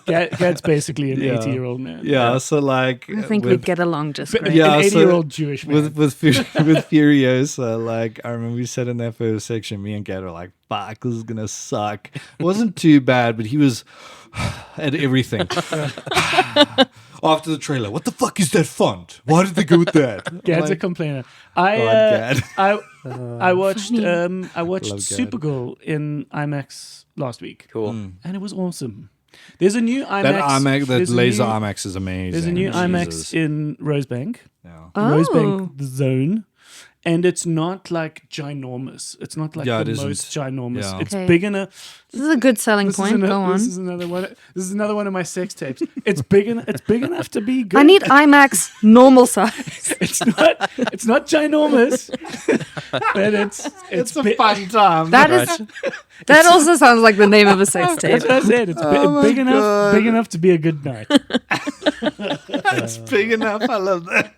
Gad's basically an Yeah. 80-year-old man. Yeah, so like I think we get along just great. Yeah, An so 80-year-old Jewish man. with Furiosa, like I remember we sat in that first section. Me and Gad were like, "Fuck, this is gonna suck." It wasn't too bad, but he was at everything. After the trailer, what the fuck is that font? Why did they go with that? Gad's a Like, complainer. Gad. I watched Love Gad. Supergirl in IMAX last week, Cool. and it was awesome. There's a new IMAX. that there's a laser new- IMAX is amazing. There's a new Jesus. IMAX in Rosebank, Yeah. Rosebank Zone, and it's not like ginormous. It's not like Yeah, the it isn't. most ginormous. Yeah. It's Okay. big enough. This is a good selling point. Go on. This is another one. This is another one of my sex tapes. It's big enough to be good. I need IMAX normal size. It's not ginormous, but it's a fun time. That also sounds like the name of a sex tape. That's what I said. It's Oh big my enough, God. big enough to be a good night. It's big enough. I love that.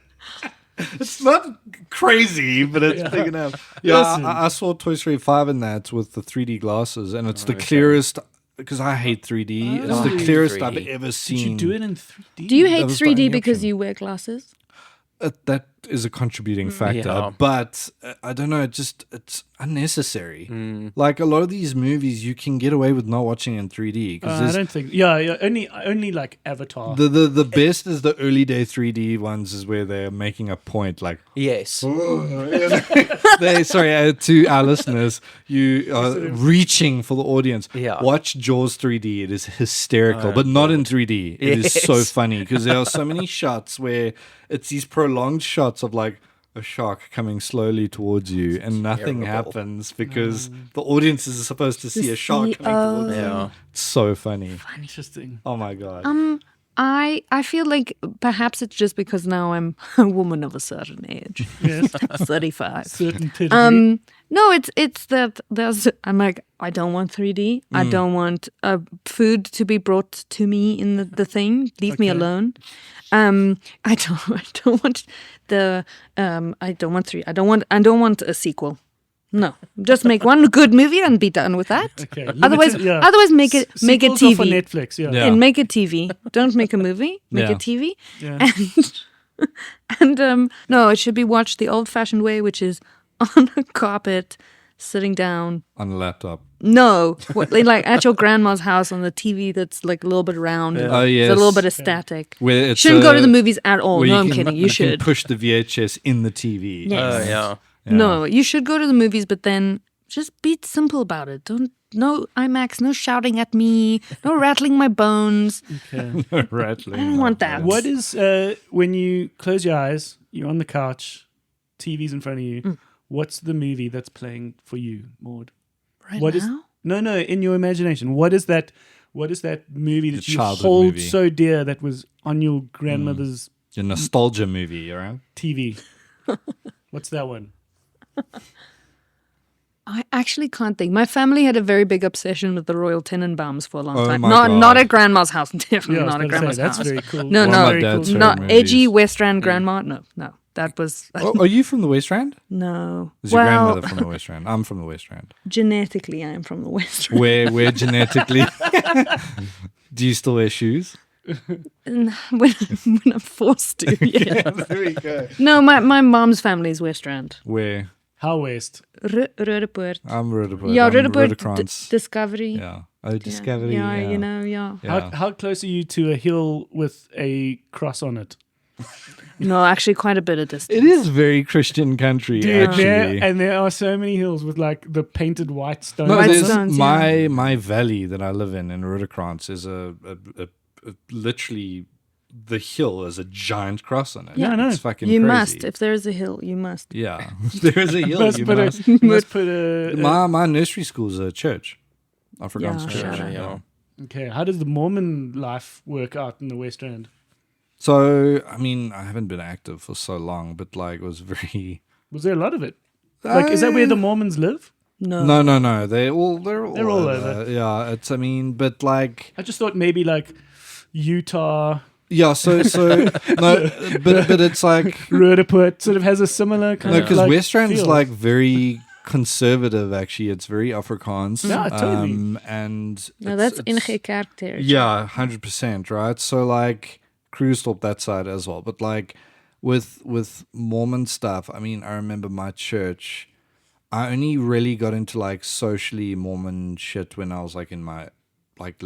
It's not crazy, but it's big enough. Yeah, Listen. I saw Toy Story 5 in that with the 3D glasses, and it's the clearest, because I hate 3D. It's the clearest 3D. I've ever Did seen. you do it in 3D? Do you That hate was the 3D only because option. you wear glasses? That is a contributing factor, Yeah. but I don't know. It's unnecessary. Like a lot of these movies, you can get away with not watching in 3D I because don't think. Yeah. Only like Avatar. the best is the early day 3D ones is where they're making a point like. Yes. To our listeners, you are reaching for the audience. Yeah. Watch Jaws 3D. It is hysterical, but not in 3D. It is so Yes. funny because there are so many shots where it's these prolonged shots of like a shark coming slowly towards you and nothing terrible. happens because the audience is supposed to see a shark see- coming towards you. Yeah. It's so funny. Interesting. Oh my God. I feel like perhaps it's just because now I'm a woman of a certain age, Yes. 35. Certain pedigree. No, it's that I'm like, I don't want 3D. I don't want food to be brought to me in the thing. Leave me Okay. alone. I don't want the I don't want 3. I don't want a sequel. No, just make one good movie and be done with that. Okay. Otherwise, Limited- yeah. otherwise make it Sequels are for TV. Netflix. Yeah. Yeah. And make a TV. Don't make a movie. Make Yeah. a TV. Yeah. And no, it should be watched the old-fashioned way, which is on a carpet, sitting down. On the laptop. No, like at your grandma's house on the TV that's like a little bit round. Oh, It's a little yes. bit of static. Where it's Shouldn't go to the movies at all. where No, you I'm can- kidding. You can should. push the VHS in the TV. Yes. Oh, yeah. No, you should go to the movies, but then just be simple about it. No IMAX, no shouting at me, no rattling my bones. Okay. Rattling. I don't want that. What is when you close your eyes, you're on the couch, TV's in front of you. What's the movie that's playing for you, Maud? Right What is now? no, in your imagination? What is that movie that you childhood hold movie. so dear that was on your grandmother's Your nostalgia movie, right? TV? What's that one? I actually can't think. My family had a very big obsession with the Royal Tenenbaums for a long Oh time. my Not God. at grandma's house. Definitely Yeah, I was not at gonna grandma's say, that's house. very cool. No, One no, of my Very dad's cool. favorite not edgy movies. West Rand grandma. No. That was Oh, are you from the West Rand? no. Is your Well, grandmother from the West Rand? I'm from the West Rand. genetically, I am from the West Rand. Where genetically? Do you still wear shoes? when I'm forced to. Yeah. There we go. No, my mom's family is West Rand. Where? How West? Rödepoort. I'm Rudderpoort. Yeah, I'm Rödepoort. Rudderkrans. Discovery. Yeah. Oh, Discovery. Yeah, Yeah, you know, yeah. Yeah. How close are you to a hill with a cross on it? No, actually, quite a bit of distance. It is very Christian country, Dude, actually. there are so many hills with like the painted white stones. No, White there's stones, my valley that I live in Rudderkrans is a literally the hill is a giant cross on it. Yeah, I know. It's fucking You crazy. must. If there is a hill, you must. Yeah, there is a hill. must you put must. must put a My nursery school is a church, Afrikaans Yeah, church. sure. Yeah. okay. How does the Mormon life work out in the West End? So I mean, I haven't been active for so long, but like it was very. Was there a lot of it? Like, is that where the Mormons live? No. No. They're all They're all over. Yeah, it's. I mean, but like. I just thought maybe like Utah, Yeah, so no, but it's like Rödepoort sort of has a similar kind no, of because like West Rand is feel. like very conservative. Actually, it's very Afrikaans. Yeah, totally. And No, it's- that's it's- in character. Yeah, 100%, right? So like Krugersdorp that side as well. But like with Mormon stuff, I mean, I remember my church, I only really got into like socially Mormon shit when I was like in my like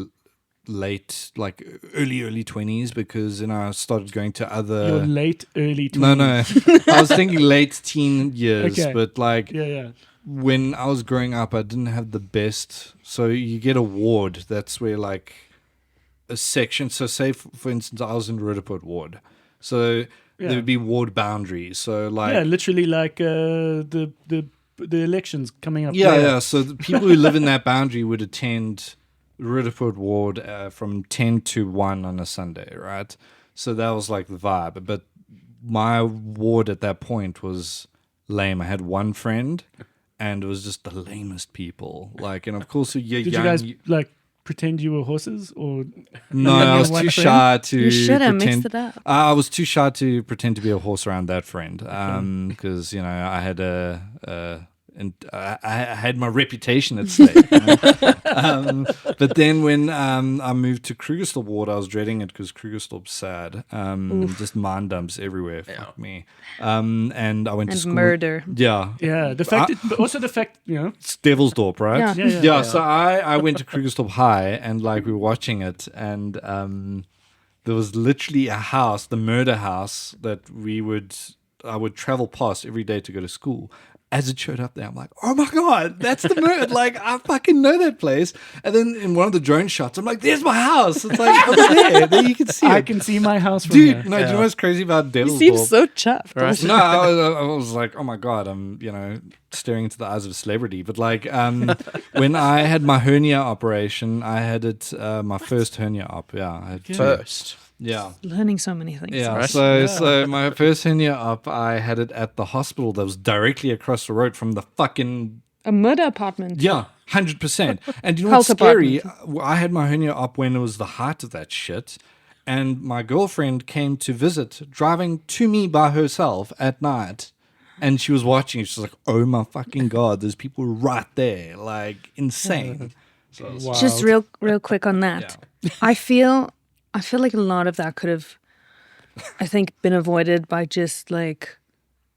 late, like early 20s, because then I started going to other Your late, early 20s. no, I was thinking late teen years, Okay. but like Yeah. when I was growing up, I didn't have the best. So you get a ward. That's where like a section. So say for instance, I was in Rudderport ward. So Yeah. there would be ward boundaries. So like Yeah, literally like the elections coming up. yeah, later. yeah. So the people who live in that boundary would attend Rudderport ward from 10 to 1 on a Sunday, right? So that was like the vibe. But my ward at that point was lame. I had one friend, and it was just the lamest people. Like, and of course, you're Did young. you guys like pretend you were horses or? No, you I had was one too friend? shy to. You should have pretend. mixed it up. I was too shy to pretend to be a horse around that friend, because I had and I had my reputation at stake. But then when I moved to Krugersdorp ward, I was dreading it because Krugersdorp's sad. Just mine dumps everywhere. Fuck me. And I went to And school. murder. Yeah. Yeah, the fact, but also the fact, It's Devilsdorp, right? Yeah. Yeah. So I went to Krugersdorp High, and like we were watching it, and there was literally a house, the murder house, that I would travel past every day to go to school. As it showed up there, I'm like, oh my God, that's the murder. Like, I fucking know that place. And then in one of the drone shots, I'm like, there's my house. It's like over there. There you can see I it. can see my house from Dude, here. no, do you know what's crazy about You Devilsdorp? seem so chuffed. Right. No, I was like, oh my God, I'm, staring into the eyes of a celebrity. But like, when I had my hernia operation, I had it, my first hernia op. Yeah. I had two. First. Yeah. Learning so many things. Yeah, Right. so my first hernia up, I had it at the hospital that was directly across the road from the fucking A murder apartment. 100%. And you know what's Health scary? I had my hernia up when it was the height of that shit, and my girlfriend came to visit, driving to me by herself at night, and she was watching. She's like, "Oh my fucking God, there's people right there, like insane." So Just real quick on that. I feel like a lot of that could have, I think, been avoided by just like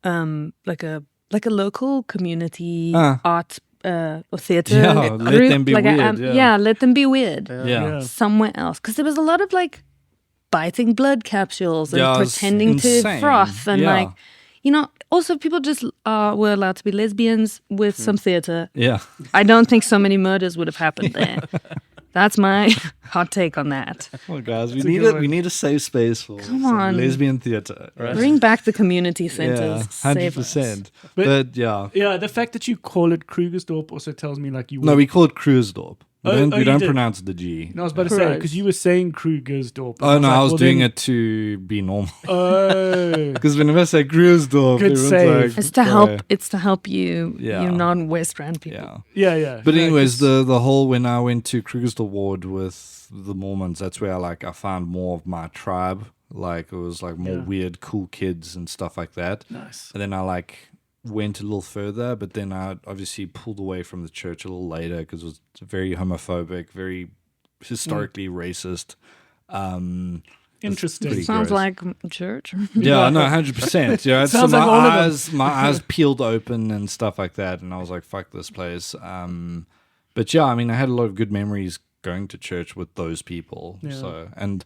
a local community art or theater. Yeah, let them be weird, yeah. Let them be weird. yeah. Somewhere else, because there was a lot of like biting blood capsules and Yeah, it's pretending to insane. froth and Yeah. like, also people just were allowed to be lesbians with some theater. Yeah. I don't think so many murders would have happened there. That's my hot take on that. Well, guys, we a need good we need a safe space for some on. lesbian theater. Right? Bring back the community Yeah, centers. Save us. 100%. But- But yeah. Yeah, the fact that you call it Krugersdorp also tells me like you. No, we call it Krugersdorp. We Oh, don't, oh, we you don't did. pronounce the G. No, I was about to say because you were saying Krugersdorp. Oh, no, I was doing it. it to be normal. Oh, Because whenever I say Krugersdorp, Good everyone's save. like, It's to help. It's to help you, Yeah. you non-West Rand people. Yeah. yeah. But No, anyways, 'cause- the whole, when I went to Krugersdorp ward with the Mormons, that's where I found more of my tribe. Like, it was like more Yeah. weird, cool kids and stuff like that. nice. And then I went a little further, but then I obviously pulled away from the church a little later because it was very homophobic, very historically racist. Interesting. pretty Sounds gross. like church. Yeah, no, 100%. Yeah, so Sounds my like all of them. my eyes peeled open and stuff like that, and I was like, "Fuck this place." But yeah, I mean, I had a lot of good memories going to church with those people. Yeah. So, and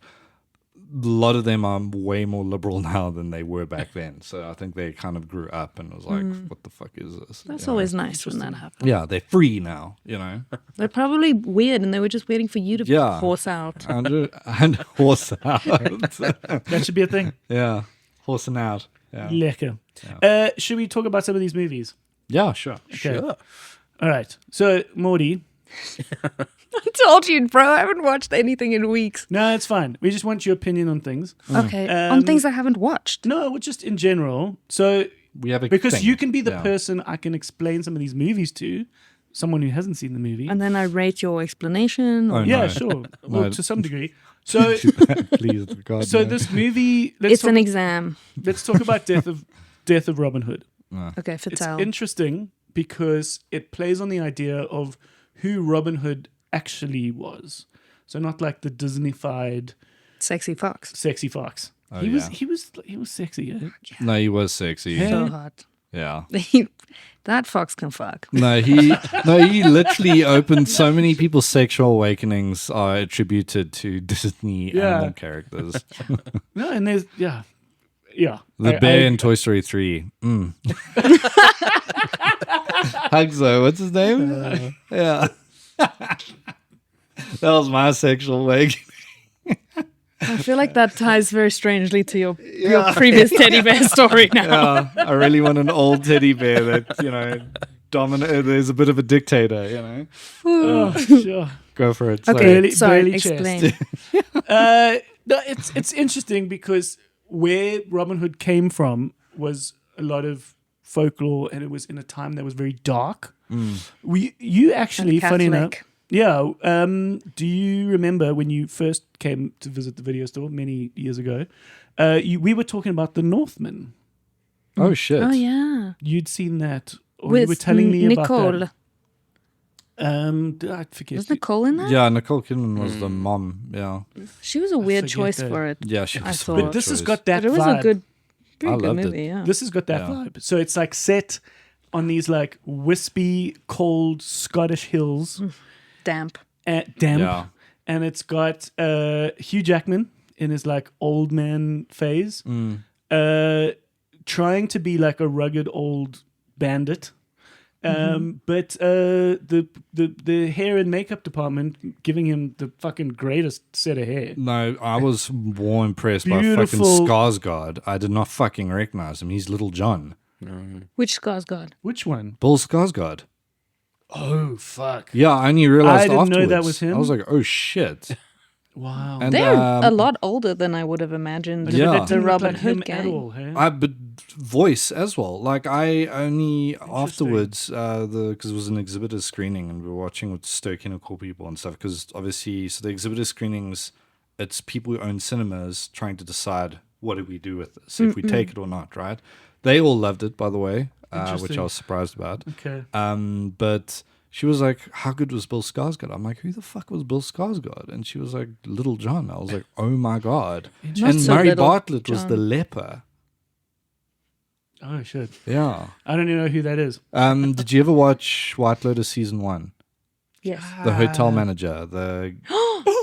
a lot of them are way more liberal now than they were back then. So I think they kind of grew up and was like, "What the fuck is this?" That's You know? always nice when that happens. Yeah, they're free now. They're probably weird, and they were just waiting for you to Yeah. horse out. and horse out. That should be a thing. Yeah, horsing out. Yeah, Lekker. Should we talk about some of these movies? yeah, sure. Okay. All right. So, Morty. I told you, bro. I haven't watched anything in weeks. No, it's fine. We just want your opinion on things. Okay, on things I haven't watched. No, we're just in general. So, We have a because thing. you can be the Yeah. person I can explain some of these movies to, someone who hasn't seen the movie. And then I rate your explanation. Oh, Or Yeah, no. sure. Well, No. to some degree. So, Please, God. so no. this movie. it's an exam. Let's talk about Death of Robin Hood. Okay, It's Fatal. interesting because it plays on the idea of who Robin Hood actually was. So not like the Disney-fied Sexy fox. sexy fox. Oh, he yeah. was sexy. Eh? No, he was sexy. Yeah. So hot. Yeah. That fox can fuck. No, he literally opened so many people's sexual awakenings are attributed to Disney Yeah. animal characters. No, and there's yeah. The bear in Toy Story 3. Hugzo, what's his name? Yeah. That was my sexual awakening. I feel like that ties very strangely to your previous teddy bear story now. Yeah, I really want an old teddy bear that, there's a bit of a dictator, Oh, sure. Go for it. Okay, sorry, barely chest. explain. No, it's interesting because where Robin Hood came from was a lot of folklore, and it was in a time that was very dark. You actually, And funny enough, Catholic. yeah. Do you remember when you first came to visit the video store many years ago? We were talking about the Northmen. Oh, shit. Oh yeah, You'd seen that, or with you were telling me Nicole. about that. I forget. Was Nicole in that? Yeah, Nicole Kidman was the mom. Yeah. She was a weird forget choice that. for it. Yeah, she was I a thought. weird But this has choice. got that But it was vibe. a good, I pretty good loved it. movie. Yeah. This has got that Yeah. vibe. So it's like set on these like wispy, cold Scottish hills, Damp. damp, Yeah. and it's got Hugh Jackman in his like old man phase, trying to be like a rugged old bandit. But the hair and makeup department giving him the fucking greatest set of hair. No, I was more impressed by fucking Beautiful. Skarsgård. I did not fucking recognize him. He's Little John. Which Skarsgård? Which one? Bill Skarsgård. Oh fuck! Yeah, I only realized I didn't know afterwards. that was him. I was like, oh shit. Wow. And, They're a lot older than I would have imagined. Yeah. That The didn't look Robin like him Hood at gang. all. Hey? but voice as well. Like I only afterwards, because it was an exhibitor screening and we were watching with Stoke and cool people and stuff. Because obviously, so the exhibitor screenings, it's people who own cinemas trying to decide what do we do with this, if we take it or not. Right? They all loved it, by the way, which Interesting. I was surprised about. Okay. But she was like, how good was Bill Skarsgård? I'm like, who the fuck was Bill Skarsgård? And she was like, Little John. I was like, oh my God. Not And so Murray Little Bartlett was John. the leper. Oh shit! Yeah. I don't even know who that is. Did you ever watch White Lotus season 1? Yes. The hotel manager.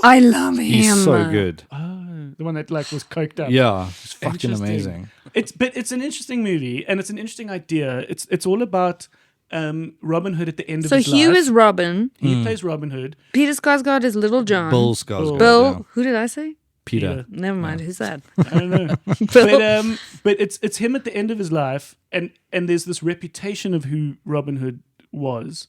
I love him. He's so good. Oh, the one that like was coked up. Yeah, he's fucking Interesting. amazing. It's an interesting movie and it's an interesting idea. It's all about Robin Hood at the end of So his Hugh life. is Robin. He plays Robin Hood. Peter Skarsgård is Little John. Bill Skarsgård. Bill. yeah. Who did I say? Peter. Never mind. Who's that? I don't know. Bill. But it's him at the end of his life, and there's this reputation of who Robin Hood was,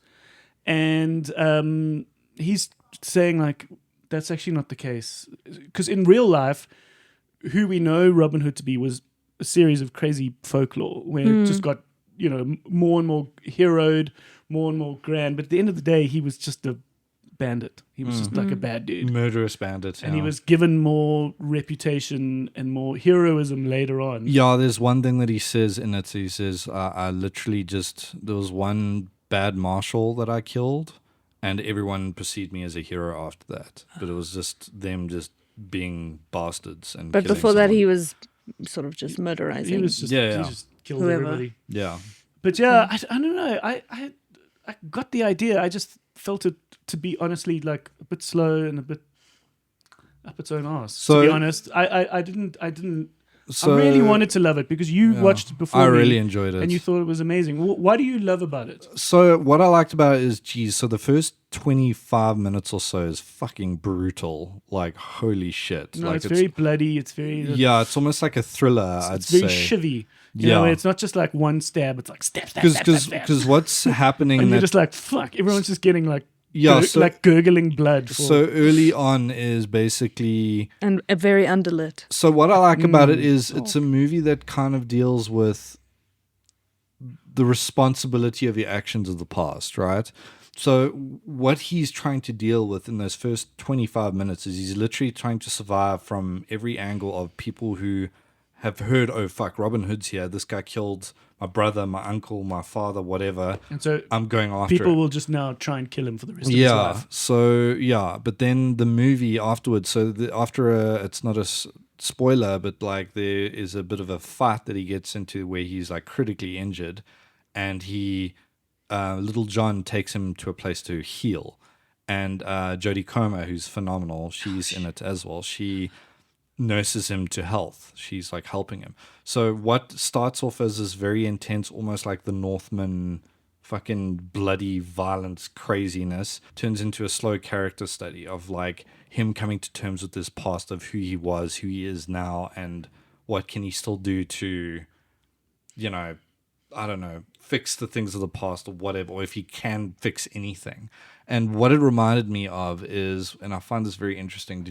and he's saying like that's actually not the case, because in real life, who we know Robin Hood to be was a series of crazy folklore where it just got more and more heroed, more and more grand. But at the end of the day, he was just a bandit. He was just like a bad dude. Murderous bandit. And he yeah. was given more reputation and more heroism later on. Yeah, there's one thing that he says in it. He says, I literally there was one bad marshal that I killed, and everyone perceived me as a hero after that. But it was just them just being bastards. And But killing before that, someone. he was sort of just murderizing. He was just, Yeah. he just killed Whoever. everybody. Yeah. But yeah, I don't know. I got the idea. I just felt it to be honestly like a bit slow and a bit up its own ass. So- to be honest, I didn't. So, I really wanted to love it because you yeah, watched it before I me really enjoyed it. and you thought it was amazing. Why do you love about it? So what I liked about it is, geez, so the first 25 minutes or so is fucking brutal. Like, holy shit. No, like it's very bloody. It's very yeah, it's almost like a thriller, It's I'd very say. shivvy. You Yeah. know, it's not just like one stab. It's like stab, stab, stab, stab, stab. Because what's happening And in you're that just like, fuck. Everyone's just getting like, Yeah, so- like gurgling blood. For, so early on is basically and very underlit. so what I like about it is it's a movie that kind of deals with the responsibility of your actions of the past, right? So what he's trying to deal with in those first 25 minutes is he's literally trying to survive from every angle of people who have heard, oh fuck, Robin Hood's here. This guy killed my brother, my uncle, my father, whatever. And so I'm going after people it. will just now try and kill him for the rest of his life. But then the movie afterwards, it's not a spoiler, but like there is a bit of a fight that he gets into where he's like critically injured, and Little John takes him to a place to heal, and Jodie Comer, who's phenomenal, she's in it as well. She nurses him to health. She's like helping him. So what starts off as this very intense, almost like the Northman fucking bloody violence craziness, turns into a slow character study of like him coming to terms with his past, of who he was, who he is now, and what can he still do to, you know, I don't know, fix the things of the past or whatever, or if he can fix anything. And what it reminded me of is, and I find this very interesting,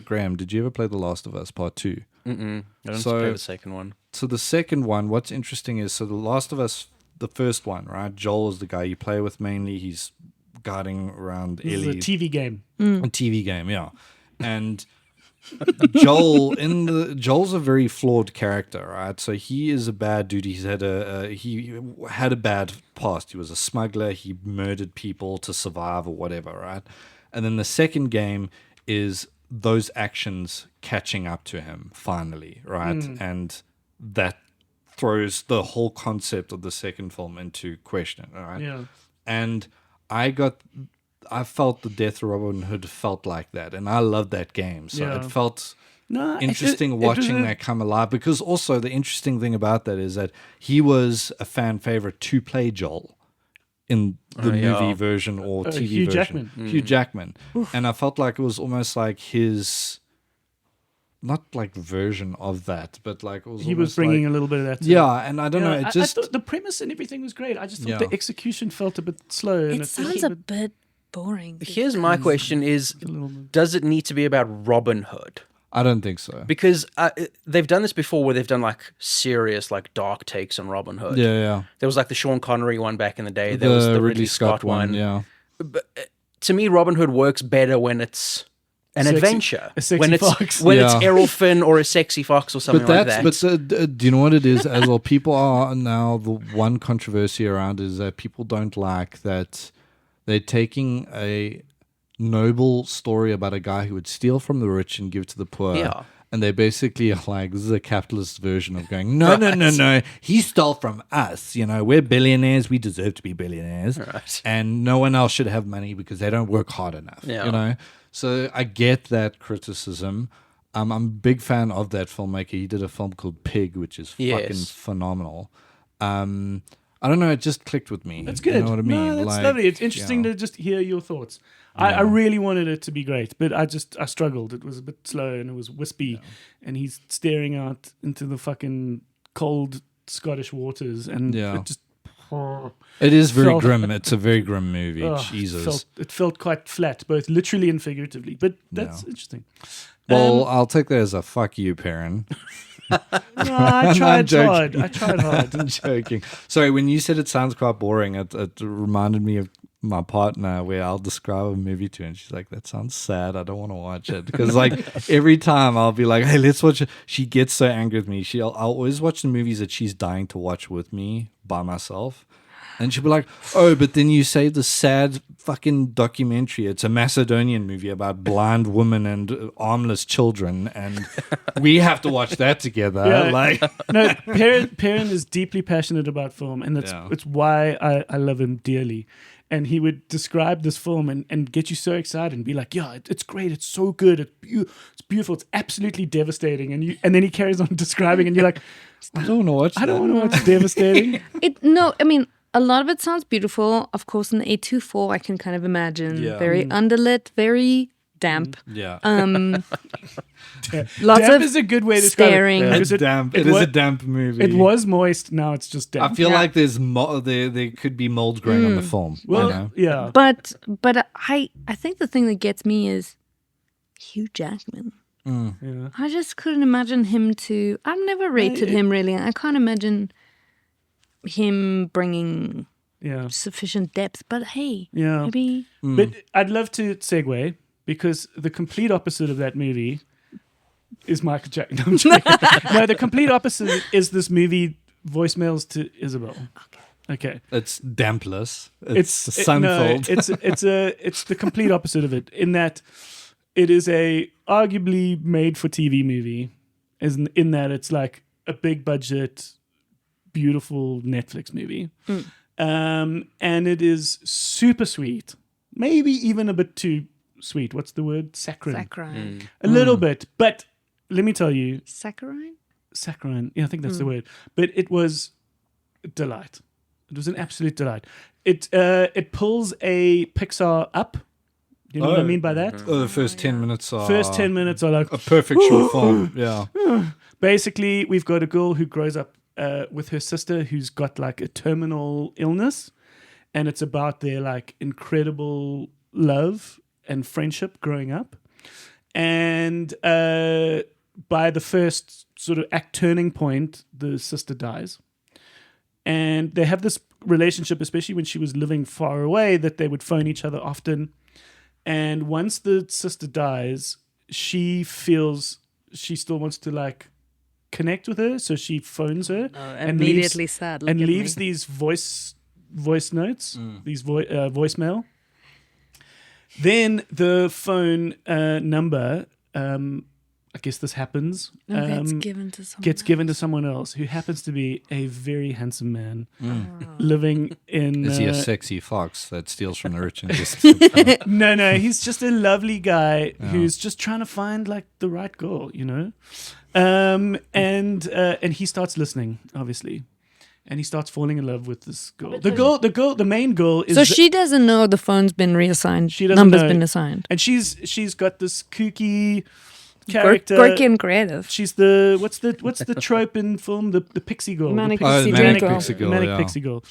Graham, did you ever play The Last of Us Part 2? I don't play the second one. So the second one, what's interesting is, so The Last of Us, the first one, right? Joel is the guy you play with mainly. He's guarding around This Ellie. is a TV game. A TV game, yeah. And Joel's a very flawed character, right? So he is a bad dude. He had a bad past. He was a smuggler. He murdered people to survive or whatever, right? And then the second game is those actions catching up to him finally, right? And that throws the whole concept of the second film into question, right? Yeah. And I felt the Death of Robin Hood felt like that, and I loved that game. So Yeah. it felt No, interesting watching that come alive, because also the interesting thing about that is that he was a fan favorite to play Joel in the movie version or TV Hugh version. Jackman. Hugh Jackman. And I felt like it was almost like his, not like version of that, but like it was He was bringing a little bit of that. and I don't know, it I just thought the premise and everything was great. I just thought Yeah. the execution felt a bit slow. And It sounds a bit boring. Here's my question is, does it need to be about Robin Hood? I don't think so. Because they've done this before where they've done like serious, like dark takes on Robin Hood. Yeah. There was like the Sean Connery one back in the day. There was the Ridley Scott one. Yeah. But to me, Robin Hood works better when it's an adventure. a sexy when it's fox. when it's Yeah. Errol Finn or a sexy fox or something like that. Do you know what it is as well? People are now, the one controversy around is that people don't like that they're taking a noble story about a guy who would steal from the rich and give to the poor. Yeah. And they basically are like, this is a capitalist version of going, no, he stole from us. You know, we're billionaires. We deserve to be billionaires. Right. And no one else should have money because they don't work hard enough. Yeah. You know? So I get that criticism. I'm a big fan of that filmmaker. He did a film called Pig, which is fucking phenomenal. I don't know, it just clicked with me. That's good. You know what I mean? No, that's Like, lovely. It's interesting to just hear your thoughts. I really wanted it to be great, but I struggled. It was a bit slow and it was wispy, and he's staring out into the fucking cold Scottish waters, and it just. It is very felt- grim. It's a very grim movie. Oh, Jesus. It felt quite flat, both literally and figuratively. But that's interesting. Well, I'll take that as a fuck you, Perrin. No, I tried joking. hard. I tried hard. I'm joking. Sorry, when you said it sounds quite boring, it reminded me of my partner, where I'll describe a movie to her and she's like, that sounds sad, I don't want to watch it. Because like every time I'll be like, hey, let's watch it. She gets so angry with me. I'll always watch the movies that she's dying to watch with me by myself. And she'll be like, oh, but then you say the sad fucking documentary. It's a Macedonian movie about blind women and armless children. And we have to watch that together. Yeah. Like, No, Perrin is deeply passionate about film, and it's why I love him dearly. And he would describe this film and get you so excited and be like, yeah, it's great. It's so good. It's beautiful. It's absolutely devastating. And then he carries on describing and you're like, I don't want to watch I don't want to watch devastating. A lot of it sounds beautiful. Of course, in the A24, I can kind of imagine Yeah. very underlit, very damp. Yeah. Lots Damp of is a good way to staring. describe it. It's Because damp. it It is was- a damp movie. It was moist. Now it's just damp. I feel like there's there could be mold growing on the film. Well, you know? yeah. But I think the thing that gets me is Hugh Jackman. Yeah. I just couldn't imagine him to. I've never rated him really. I can't imagine him bringing Yeah. sufficient depth. But hey, Yeah. maybe But I'd love to segue, because the complete opposite of that movie, is Michael Jackson. No, I'm joking. No, the complete opposite is this movie, Voicemails to Isabel. Okay. It's dampless. It's Seinfeld. It's the complete opposite of it in that it is a arguably made for TV movie, in that it's like a big budget, beautiful Netflix movie, and it is super sweet, maybe even a bit too sweet. What's the word? Saccharine. A little bit, but let me tell you, Saccharine? saccharine. Yeah, I think that's the word. But it was a delight. It was an absolute delight. It pulls a Pixar up. You know what I mean by that? The first 10 minutes are First 10 minutes are like a perfect short film. Yeah. basically we've got a girl who grows up with her sister who's got like a terminal illness, and it's about their like incredible love and friendship growing up. And by the first sort of act turning point, the sister dies. And they have this relationship, especially when she was living far away, that they would phone each other often. And once the sister dies, she feels she still wants to like connect with her, so she phones her and Immediately leaves, sad. and leaves these voice notes, these voicemail. Then the phone number, I guess this happens, gets given to someone. gets given to someone else who happens to be a very handsome man living in. Is he a sexy fox that steals from the rich and just No, he's just a lovely guy who's just trying to find like the right girl, you know. And he starts listening, obviously, and he starts falling in love with this girl. The main girl is. So she doesn't know the phone's been reassigned. She doesn't Number's know. been assigned. and she's got this kooky character. Quirky and creative. She's the what's the trope in film? The pixie girl. Manic the pixie Manic girl. Pixie girl. Manic yeah. pixie girl.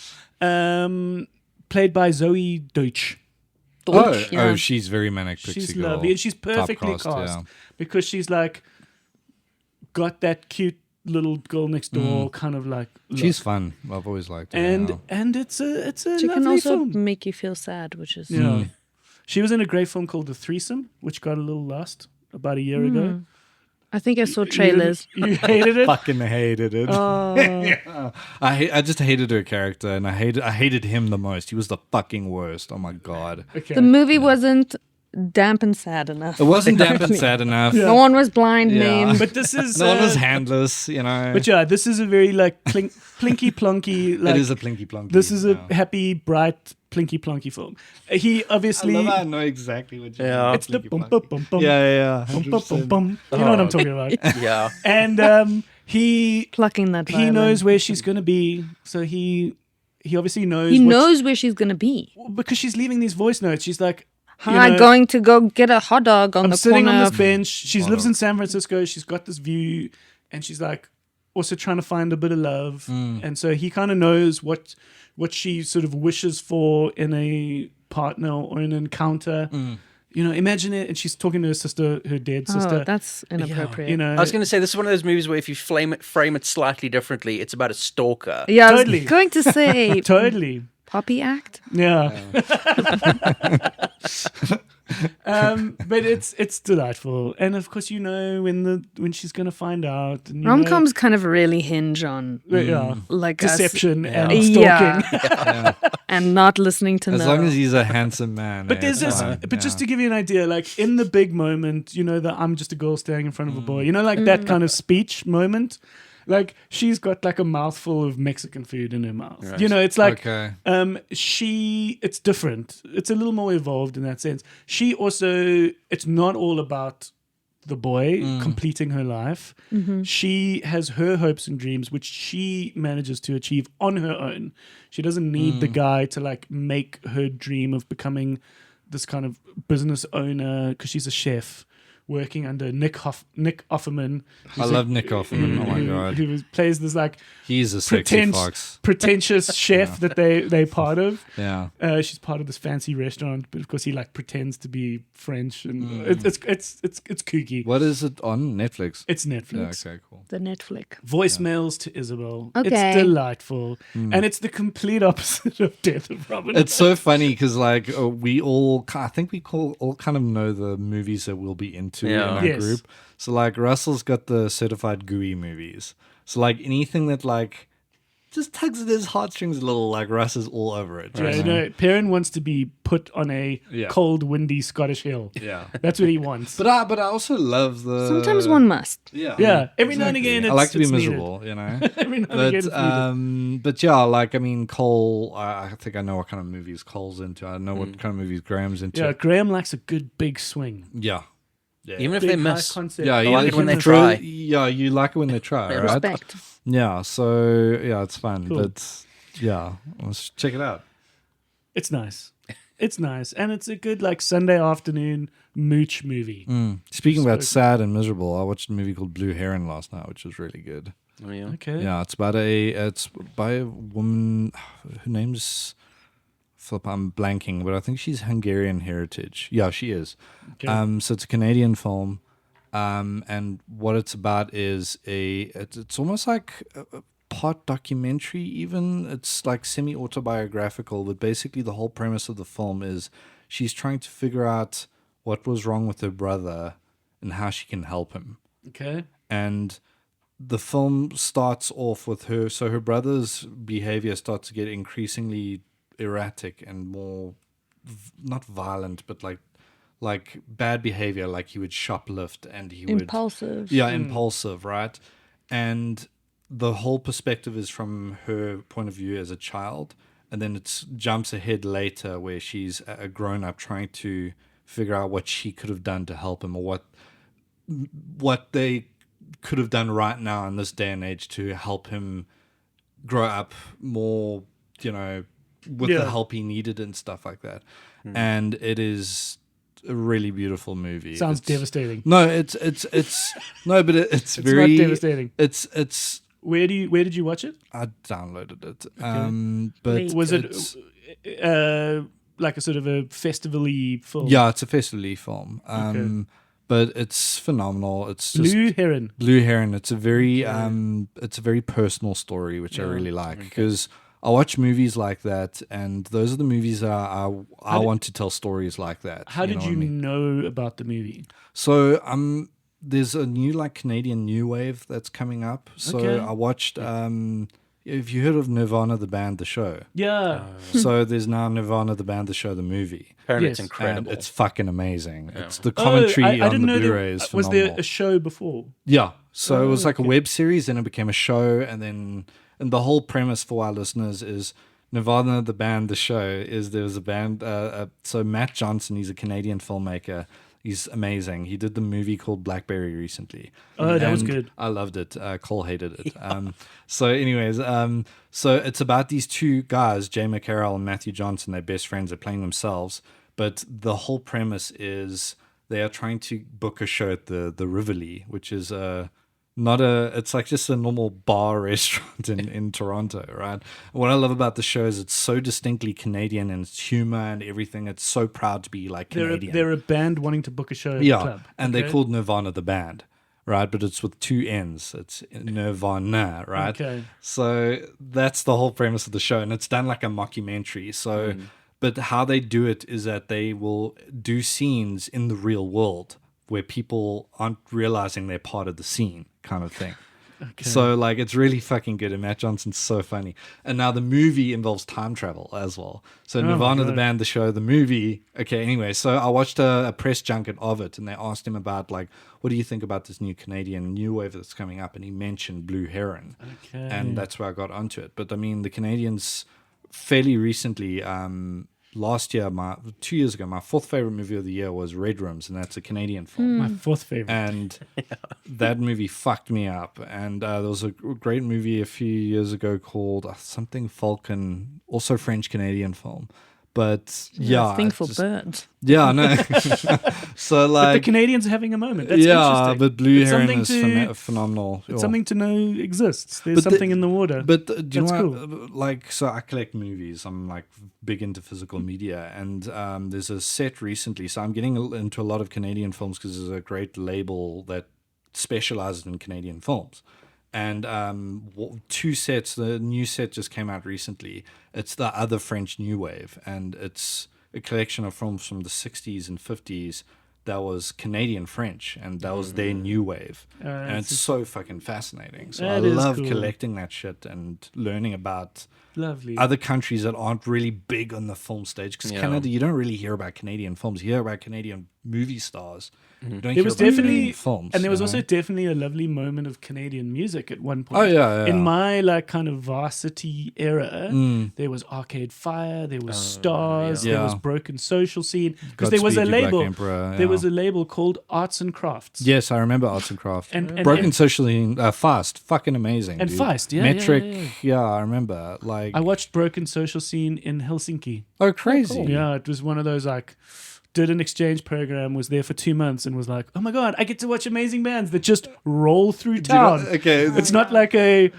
Played by Zoe Deutsch. Yeah. She's very manic pixie She's girl. lovely, and she's perfectly Typecast, cast yeah. because she's like got that cute little girl next door kind of like look. She's fun. I've always liked her. and yeah. and it's a She can lovely also film. make you feel sad, which is Yeah, she was in a great film called The Threesome, which got a little lost about a year ago. I think I saw trailers. You hated it. Fucking hated it. Oh, Yeah. I just hated her character, and I hated him the most. He was the fucking worst. Oh my god. Okay. the movie wasn't damp and sad enough. It wasn't damp and sad enough. No one was blind Yeah. named. But this is No one was handless, you know. But yeah, this is a very like plinky plonky. Like it is a plinky plonky. this is a yeah. happy, bright, plinky plonky film. He obviously. I love how I know exactly what you Yeah. mean. It's the Plinky bum plonky. bum bum bum. Yeah. Bum, bum, bum, bum. You know what I'm talking about. Yeah. And he Plucking that violin. knows where she's gonna be, so he obviously knows. He what knows where she's gonna be. because she's leaving these voice notes. She's like, you Hi, know, going to go get a hot dog on I'm the sitting corner on this of bench. She lives in San Francisco. She's got this view, and she's like also trying to find a bit of love. And so he kind of knows what she sort of wishes for in a partner or an encounter. You know, imagine it. And she's talking to her sister, her dead sister. Oh, that's inappropriate. you know, I was going to say, this is one of those movies where if you frame it slightly differently, it's about a stalker. Yeah, Totally. I was going to say totally. Poppy Act. Yeah. But it's delightful, and of course you know when she's gonna find out. And you Rom-coms kind of really hinge on know, yeah, like us- deception and Yeah. stalking. and not listening to As no. long as he's a handsome man. But there's it's this. fine. But just Yeah. to give you an idea, like in the big moment, you know, that I'm just a girl standing in front of a boy. You know, like that kind of speech moment. Like she's got like a mouthful of Mexican food in her mouth. Right. You know, it's like Okay. it's different. It's a little more evolved in that sense. She also, it's not all about the boy completing her life. She has her hopes and dreams, which she manages to achieve on her own. She doesn't need the guy to like make her dream of becoming this kind of business owner, because she's a chef working under Nick Offerman. I love Nick Offerman. Oh my god. Who plays this like He's a sexy fox. pretentious chef that they're part of. Yeah. She's part of this fancy restaurant, but of course he like pretends to be French, and it's kooky. What is it on Netflix? It's Yeah, Netflix. okay, cool. the Netflix. Voicemails to Isabel. Okay. It's delightful, and it's the complete opposite of Death of Robin. It's so funny because like I think we all kind of know the movies that we'll be into too Yeah. in our Yes. group. So like Russell's got the certified gooey movies. So like anything that like just tugs at his heartstrings a little, like Russ is all over it. Yeah, you know? no, Perrin wants to be put on a Yeah. cold, windy Scottish hill. Yeah. That's what he wants. But I also love the Sometimes one must. Yeah, every now and again I like to be it's needed. miserable, you know. Every now and again it's But needed. but yeah, like I mean Cole, I think I know what kind of movies Cole's into. I know what kind of movies Graham's into. Yeah, Graham likes a good big swing. Yeah. Yeah. Even if Big they high miss. concept. Yeah, I you like it when they try. try. Yeah, you like it when they try, right? Respect. Yeah, so yeah, it's fun. Cool. But yeah, let's check it out. It's nice. It's nice. And it's a good like Sunday afternoon mooch movie. Speaking about sad and miserable, I watched a movie called Blue Heron last night, which was really good. Oh, yeah. Okay. Yeah, it's by a woman. Her name's Philip. I'm blanking, but I think she's Hungarian heritage. Yeah, she is. Okay. So it's a Canadian film, and what it's about is it's almost like a part documentary. Even it's like semi autobiographical, but basically the whole premise of the film is she's trying to figure out what was wrong with her brother and how she can help him. Okay. And the film starts off with her. So her brother's behavior starts to get increasingly erratic and more, not violent, but like bad behavior. Like he would shoplift and he would Impulsive. yeah, impulsive, right? And the whole perspective is from her point of view as a child, and then it jumps ahead later where she's a grown up trying to figure out what she could have done to help him, or what they could have done right now in this day and age to help him grow up more, you know, with Yeah. the help he needed and stuff like that. And it is a really beautiful movie. Sounds It's- devastating. No, it's no, but it's It's very not devastating. It's Where did you watch it? I downloaded it. But Was it's- like a sort of a festival-y film? Yeah, it's a festival film. But it's phenomenal. It's just Blue Heron. Blue Heron. It's a very personal story, which I really like, because I watch movies like that, and those are the movies that I want to tell stories like that. How did know you what I mean? know about the movie? So there's a new like Canadian new wave that's coming up. So Okay. I watched. Have you heard of Nirvana the band, the show? Yeah. So there's now Nirvana the band, the show, the movie. Apparently Yes. it's incredible. And it's fucking amazing. It's the Oh, commentary I on didn't the know Blu-ray is was phenomenal. there a show before? Yeah. So it was like okay. a web series, then it became a show, and the whole premise for our listeners is Nirvana the band, the show is there was a band. So Matt Johnson, he's a Canadian filmmaker. He's amazing. He did the movie called Blackberry recently. Oh, that was And good. I loved it. Cole hated it. So anyways, so it's about these two guys, Jay McCarroll and Matthew Johnson. They're best friends. They're playing themselves. But the whole premise is they are trying to book a show at the Rivoli, which is it's like just a normal bar restaurant in Toronto, right? What I love about the show is it's so distinctly Canadian and its humor and everything. It's so proud to be like Canadian. They're a band wanting to book a show at the Yeah, club. and Okay. they're called Nirvana the band, right? But it's with two N's. It's Nirvana, right? Okay. So that's the whole premise of the show, and it's done like a mockumentary. So, but how they do it is that they will do scenes in the real world where people aren't realizing they're part of the scene, kind of thing. So like it's really fucking good, and Matt Johnson's so funny. And now the movie involves time travel as well. So my Nirvana the God. band, the show, the movie. Okay, anyway, so I watched a press junket of it, and they asked him about like, what do you think about this new Canadian new wave that's coming up? And he mentioned Blue Heron, Okay. and that's where I got onto it. But I mean, the Canadians fairly recently. Last year, 2 years ago, my fourth favorite movie of the year was Red Rooms, and that's a Canadian film. My fourth favorite. And that movie fucked me up. And there was a great movie a few years ago called something Falcon, also French Canadian film. But yeah, Thing it's for just- birds. yeah, no. So But the like, Canadians are having a moment. That's yeah, interesting. but Blue It's Heron something is to- phenomenal. It's something to know exists. There's But the- something in the water. But do you That's know what, like, so I collect movies. I'm like big into physical media, and there's a set recently. So I'm getting into a lot of Canadian films because there's a great label that specializes in Canadian films. And two sets. The new set just came out recently. It's the other French New Wave, and it's a collection of films from the 60s and 50s that was Canadian French, and that was their new wave. And it's so fucking fascinating. So I That is love cool. collecting that shit and learning about Lovely. other countries that aren't really big on the film stage. Because Canada, you don't really hear about Canadian films. You hear about Canadian movie stars. You don't There hear was about Canadian definitely, films. and there was you know? also definitely a lovely moment of Canadian music at one point. Oh, yeah. In my like kind of varsity era, there was Arcade Fire, there was Stars, there was Yeah. Broken Social Scene, because there was a Godspeed You Black label. Emperor, There was a label called Arts and Crafts. Yes, I remember Arts and Craft. And Broken Socially, Fast, fucking amazing. And dude. Feist, yeah, Metric, yeah. I remember. Like, I watched Broken Social Scene in Helsinki. oh, crazy. Yeah, it was one of those like, did an exchange program, was there for 2 months, and was like, oh my god, I get to watch amazing bands that just roll through town. Okay, It's not like a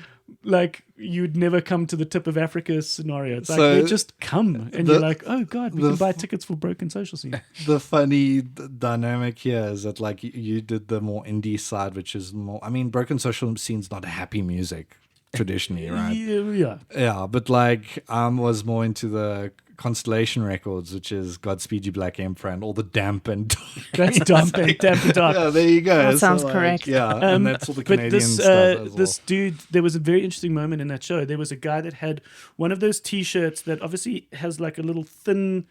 you'd never come to the tip of Africa scenario. It's like So, they just come, and the- you're like, oh god, we the can buy tickets for Broken Social Scene. the funny dynamic here is that like you did the more indie side, which is more. I mean, Broken Social Scene's not happy music traditionally, right? Yeah. Yeah, but like was more into the Constellation Records, which is Godspeed You Black Emperor, and all the damp and That's dumb and damp and dark. yeah, there you go. That sounds like, correct. Yeah, and that's all the But Canadian this stuff as this well. dude, there was a very interesting moment in that show. There was a guy that had one of those T-shirts that obviously has like a little thin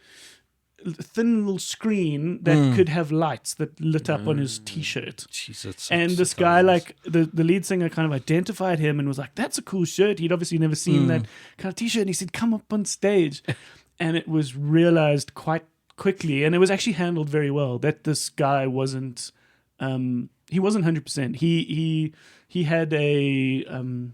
little screen that could have lights that lit up on his T-shirt. Jesus, it's And so this guy, timeless. like the lead singer, kind of identified him and was like, "That's a cool shirt." He'd obviously never seen that kind of T-shirt, and he said, "Come up on stage." And it was realized quite quickly, and it was actually handled very well, that this guy wasn't. He wasn't 100%. He had a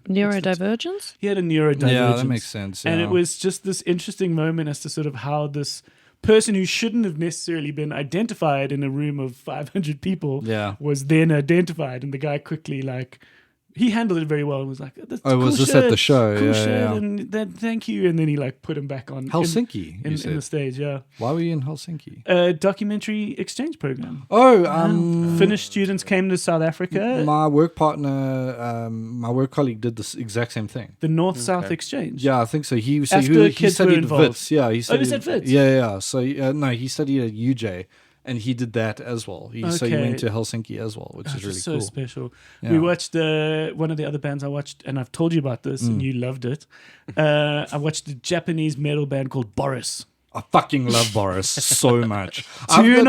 Neurodivergence? he had a neurodivergence. Yeah, that makes sense. And yeah. it was just this interesting moment as to sort of how this person who shouldn't have necessarily been identified in a room of 500 people Yeah. was then identified, and the guy quickly he handled it very well and was like, "That's a Oh, was cool this at the shirt, show? cool Yeah, shirt, yeah. and then thank you," and then he like put him back on Helsinki, in you said. the stage. Yeah, Why were you in Helsinki? a documentary exchange program. Oh, Finnish students came to South Africa. my work partner, my work colleague did the exact same thing. The North-South exchange. Yeah, I think so. He After kids were studied involved. Wits. Yeah, he studied. said Wits? Yeah. So no, he studied at UJ, and he did that as well. So he Okay. went to Helsinki as well, which is really so cool. special. Yeah. We watched one of the other bands I watched, and I've told you about this, and you loved it. I watched a Japanese metal band called Boris. I fucking love Boris so much. Two and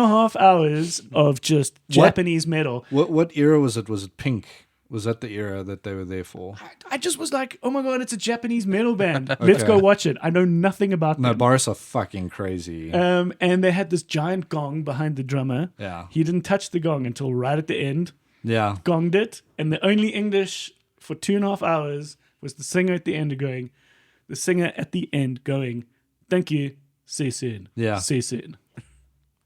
a half hours of just Japanese metal. What era was it? Was it Pink? Was that the era that they were there for? I just was like, oh my god, it's a Japanese metal band. Let's go watch it. I know nothing about No, them. Boris are fucking crazy. And they had this giant gong behind the drummer. Yeah. He didn't touch the gong until right at the end. Yeah. Gonged it, and the only English for 2.5 hours was the singer at the end going, "Thank you, see you soon." Yeah. See you soon.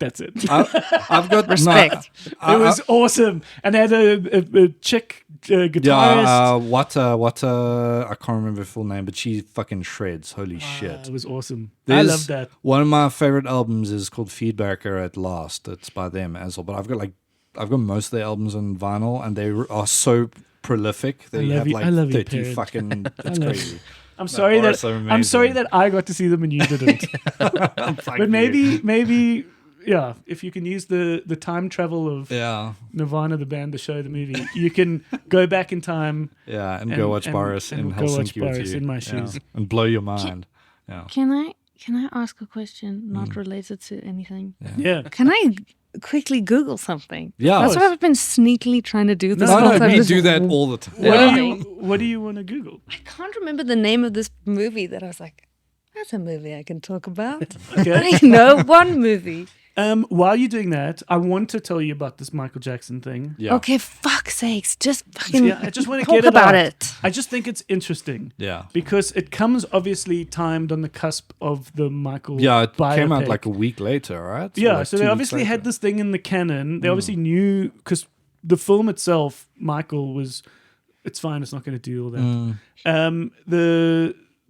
That's it. I've got Respect. It was awesome, and they had a chick guitarist. Yeah, what I can't remember her full name, but she fucking shreds. Holy shit. It was awesome. There's I love that. One of my favorite albums is called Feedbacker at Last. It's by them as well. But I've got most of their albums on vinyl, and they are so prolific that I you love have you- like I love you, 30 parent. fucking. It's love crazy. I'm sorry Boris are I'm sorry amazing. that I got to see them and you didn't. But maybe yeah, if you can use the time travel of Yeah, Nirvana, the band, the show, the movie, you can go back in time. yeah, and And- go watch and- Boris and in go watch Helsinki with Boris you. in my Yeah. shoes. And blow your mind. Yeah. Can I ask a question not related to anything? Yeah. Can I quickly Google something? Yeah. That's what I've been sneakily trying to do this No, whole no, time. we Just do that all the time. What do you want to Google? I can't remember the name of this movie that I was like, that's a movie I can talk about. Okay. I know one movie. While you're doing that, I want to tell you about this Michael Jackson thing. Yeah. Okay, fuck's sakes, just fucking Yeah, I just want to talk get it about out. it. I just think it's interesting. Yeah. Because it comes obviously timed on the cusp of the Michael Yeah, it came out biopic. like a week later, right? Or Yeah, like so 2 they weeks obviously later. had this thing in the canon. They obviously knew, because the film itself, Michael was, it's fine, it's not going to do all that.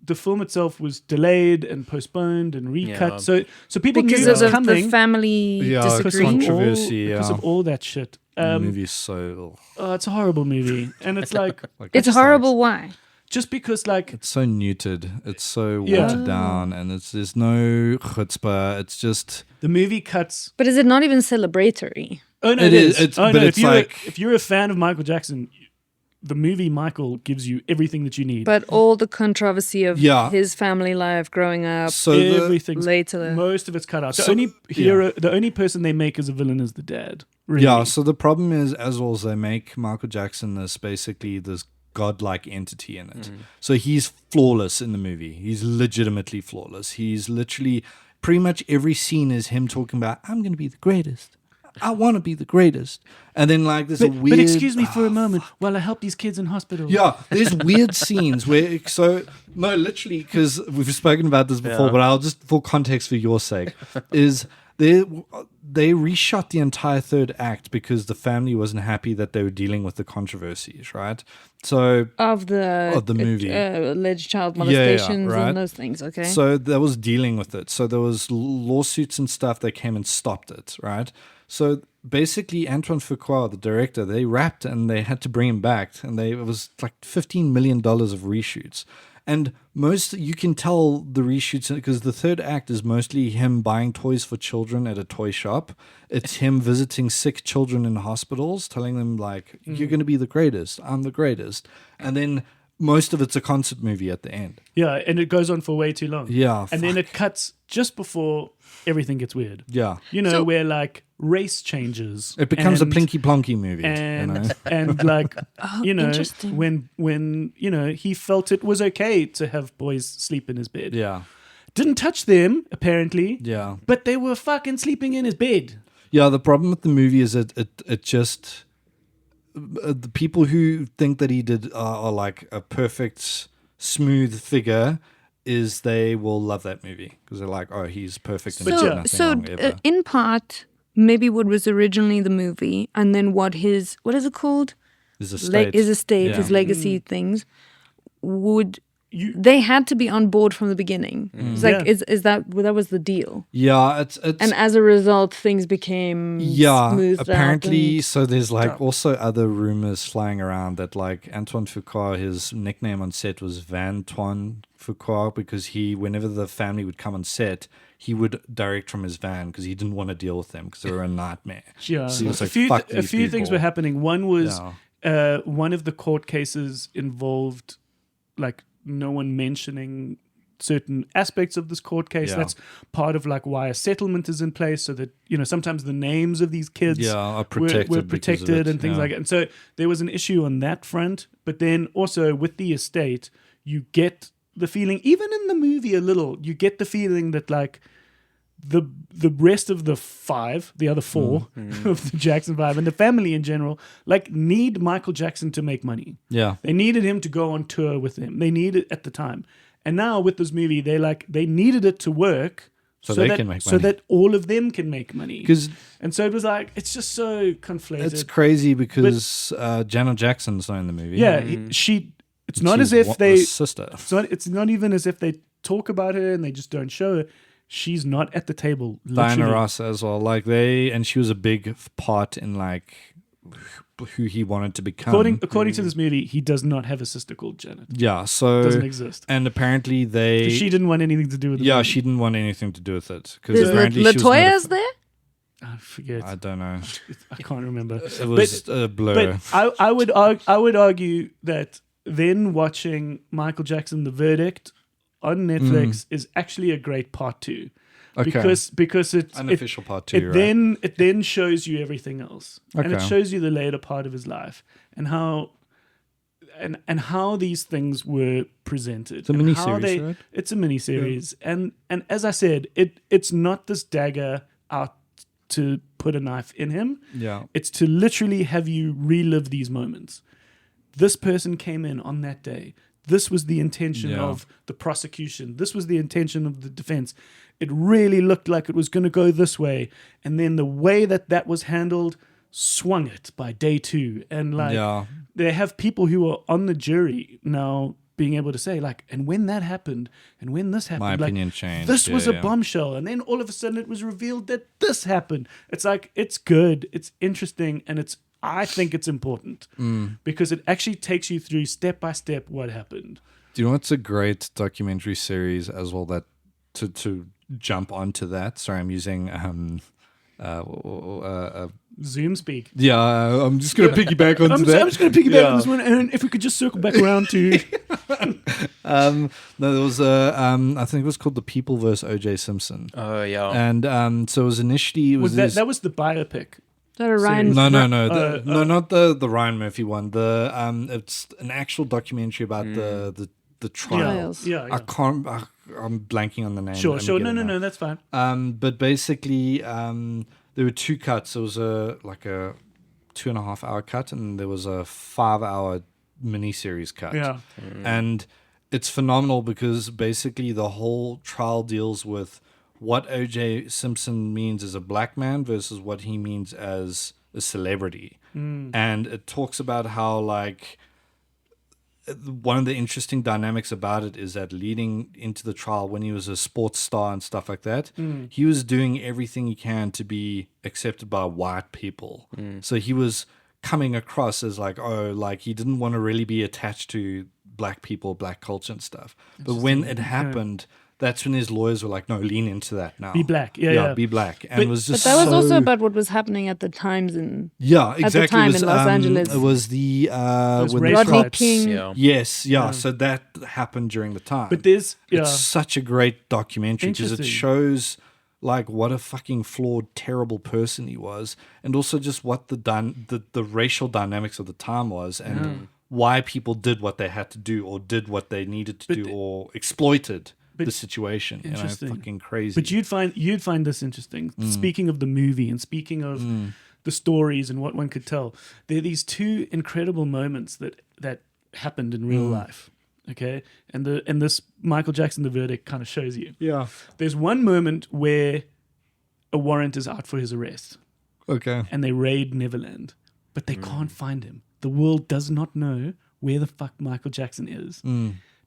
The film itself was delayed and postponed and recut. Yeah. So people Because knew it was of coming. the family Yeah, because disagreement. controversy, because yeah. of all that shit. The movie is so. Oh, it's a horrible movie. And it's like, It's horrible. Why? just because like It's so neutered. It's so Yeah. watered down, and there's no chutzpah. It's just the movie cuts. But is it not even celebratory? Oh no, It it is. is. It's- Oh, but no, it's like- if you're a fan of Michael Jackson, the movie Michael gives you everything that you need. But all the controversy of Yeah. his family life growing up so Everything's later. most of it's cut out. The So- only the only person they make as a villain is the dad. Really. Yeah, so the problem is, as well as they make Michael Jackson this godlike entity in it. So he's flawless in the movie. He's legitimately flawless. He's literally pretty much every scene is him talking about, I'm going to be the greatest. I want to be the greatest. And then like there's a weird. But excuse me for a moment while I help these kids in hospital. Yeah, there's weird scenes where no, literally, because we've spoken about this before, Yeah. but I'll just for context for your sake, is they reshot the entire third act because the family wasn't happy that they were dealing with the controversies, right? So Of the movie. alleged child Yeah, molestations right. and those things, okay? So that was dealing with it. So there was lawsuits and stuff that came and stopped it, right? So basically, Antoine Fuqua, the director, they wrapped and they had to bring him back, and it was like $15 million of reshoots. And you can tell the reshoots because the third act is mostly him buying toys for children at a toy shop. It's him visiting sick children in hospitals, telling them like, "You're going to be the greatest. I'm the greatest." And then most of it's a concert movie at the end. Yeah, and it goes on for way too long. Yeah, And then it cuts just before everything gets weird. Yeah, You know, So- where like race changes. it becomes and- a Plinky Plonky movie. and you know? and like you know interesting. when you know he felt it was okay to have boys sleep in his bed. Yeah, Didn't touch them apparently. yeah. But they were fucking sleeping in his bed. Yeah, the problem with the movie is that it just the people who think that he did are like a perfect smooth figure is they will love that movie because they're like, oh, he's perfect and But did yeah. nothing So wrong ever. in part, maybe what was originally the movie, and then what is it called? Is a state. His estate, Yeah. his legacy things, would You they had to be on board from the beginning? It's like Yeah. is that was the deal, Yeah, it's and as a result, things became yeah. smoothed Apparently, out so there's like also other rumors flying around that like Antoine Fuqua, his nickname on set was Van-Toine Fuqua because whenever the family would come on set, he would direct from his van because he didn't want to deal with them because they were a nightmare. yeah. So he was a like, few "Fuck a these few things people." were happening. One was Yeah. one of the court cases involved like no one mentioning certain aspects of this court case. Yeah. That's part of like why a settlement is in place so that you know sometimes the names of these kids Yeah, are were protected because of protected it, and things yeah. like that. And so there was an issue on that front. But then also with the estate, you get the feeling, even in the movie a little, you get the feeling that like the rest of the other four of the Jackson Five and the family in general, like need Michael Jackson to make money. Yeah. They needed him to go on tour with them. They needed it at the time. And now with this movie, they needed it to work So they can make money. that all of them can make money. Because And so it was like it's just so conflated. it's crazy because Janet Jackson's not in the movie. Yeah, it's not as She's if they the sister. it's not even as if they talk about her and they just don't show her. She's not at the table. Diana literally. Ross as well. Like and she was a big part in like who he wanted to become. According to this movie, he does not have a sister called Janet. Yeah, so Doesn't exist. and apparently 'Cause she didn't want anything to do with it. yeah, she didn't want anything to do with it because Is apparently she was not Latoya's there? I forget. I don't know. I can't remember. It was a blur. But I would argue that then watching Michael Jackson The Verdict on Netflix is actually a great part 2. Okay. Because it's Unofficial part it 2, right? it then shows you everything else. And it Okay. shows you the later part of his life and how these things were presented. It's a and mini how series, right? It's a mini series. And as I said, it's not this dagger out to put a knife in him. Yeah. It's to literally have you relive these moments. This person came in on that day. This was the intention Yeah. of the prosecution. This was the intention of the defense. It really looked like it was going to go this way. And then the way that was handled swung it by day 2. And like Yeah. they have people who are on the jury now being able to say like, and when that happened and when this happened, My like, opinion changed. this was Yeah, a yeah. bombshell. And then all of a sudden it was revealed that this happened. It's like, it's good. It's interesting. And it's I think it's important because it actually takes you through step by step what happened. Do you know what's a great documentary series as well that to jump onto that? Sorry, I'm using Zoom speak. yeah, I'm just gonna piggyback onto I'm that. just going to piggyback on this one, and if we could just circle back around to No, there was I think it was called The People vs. O.J. Simpson. Oh yeah. And so it was initially was this, that was the biopic. Is that a Ryan? no, Uh, no, not the Ryan Murphy one. The it's an actual documentary about the trial. Trials. Yeah, I can't. I'm blanking on the name. Sure, Let me sure. get No, it no, now. no, that's fine. But basically, there were two cuts. There was a 2.5 hour cut, and there was a 5 hour miniseries cut. Yeah. And it's phenomenal because basically the whole trial deals with what O.J. Simpson means as a black man versus what he means as a celebrity. And it talks about how, like, one of the interesting dynamics about it is that leading into the trial, when he was a sports star and stuff like that, he was doing everything he can to be accepted by white people. So he was coming across as like, oh, like he didn't want to really be attached to black people, black culture and stuff. But when it happened, that's when his lawyers were like, no, lean into that now. Be black. Yeah. Be black. And But- it was But just that was so- also about what was happening at the times in. yeah, exactly. time it was, in Los Angeles. It was the Those when race the Rodney riots. King. Yeah. yes, yeah. So that happened during the time. But there's It's such a great documentary because it Interesting. shows like what a fucking flawed, terrible person he was, and also just what the racial dynamics of the time was, and why people did what they had to do or did what they needed to do or exploited the situation. Interesting. Fucking crazy. But you'd find this interesting. Speaking of the movie and speaking of the stories and what one could tell, there are these two incredible moments that happened in real life. Okay, and this Michael Jackson, The Verdict, kind of shows you. yeah. There's one moment where a warrant is out for his arrest, Okay. and they raid Neverland, but they can't find him. The world does not know where the fuck Michael Jackson is.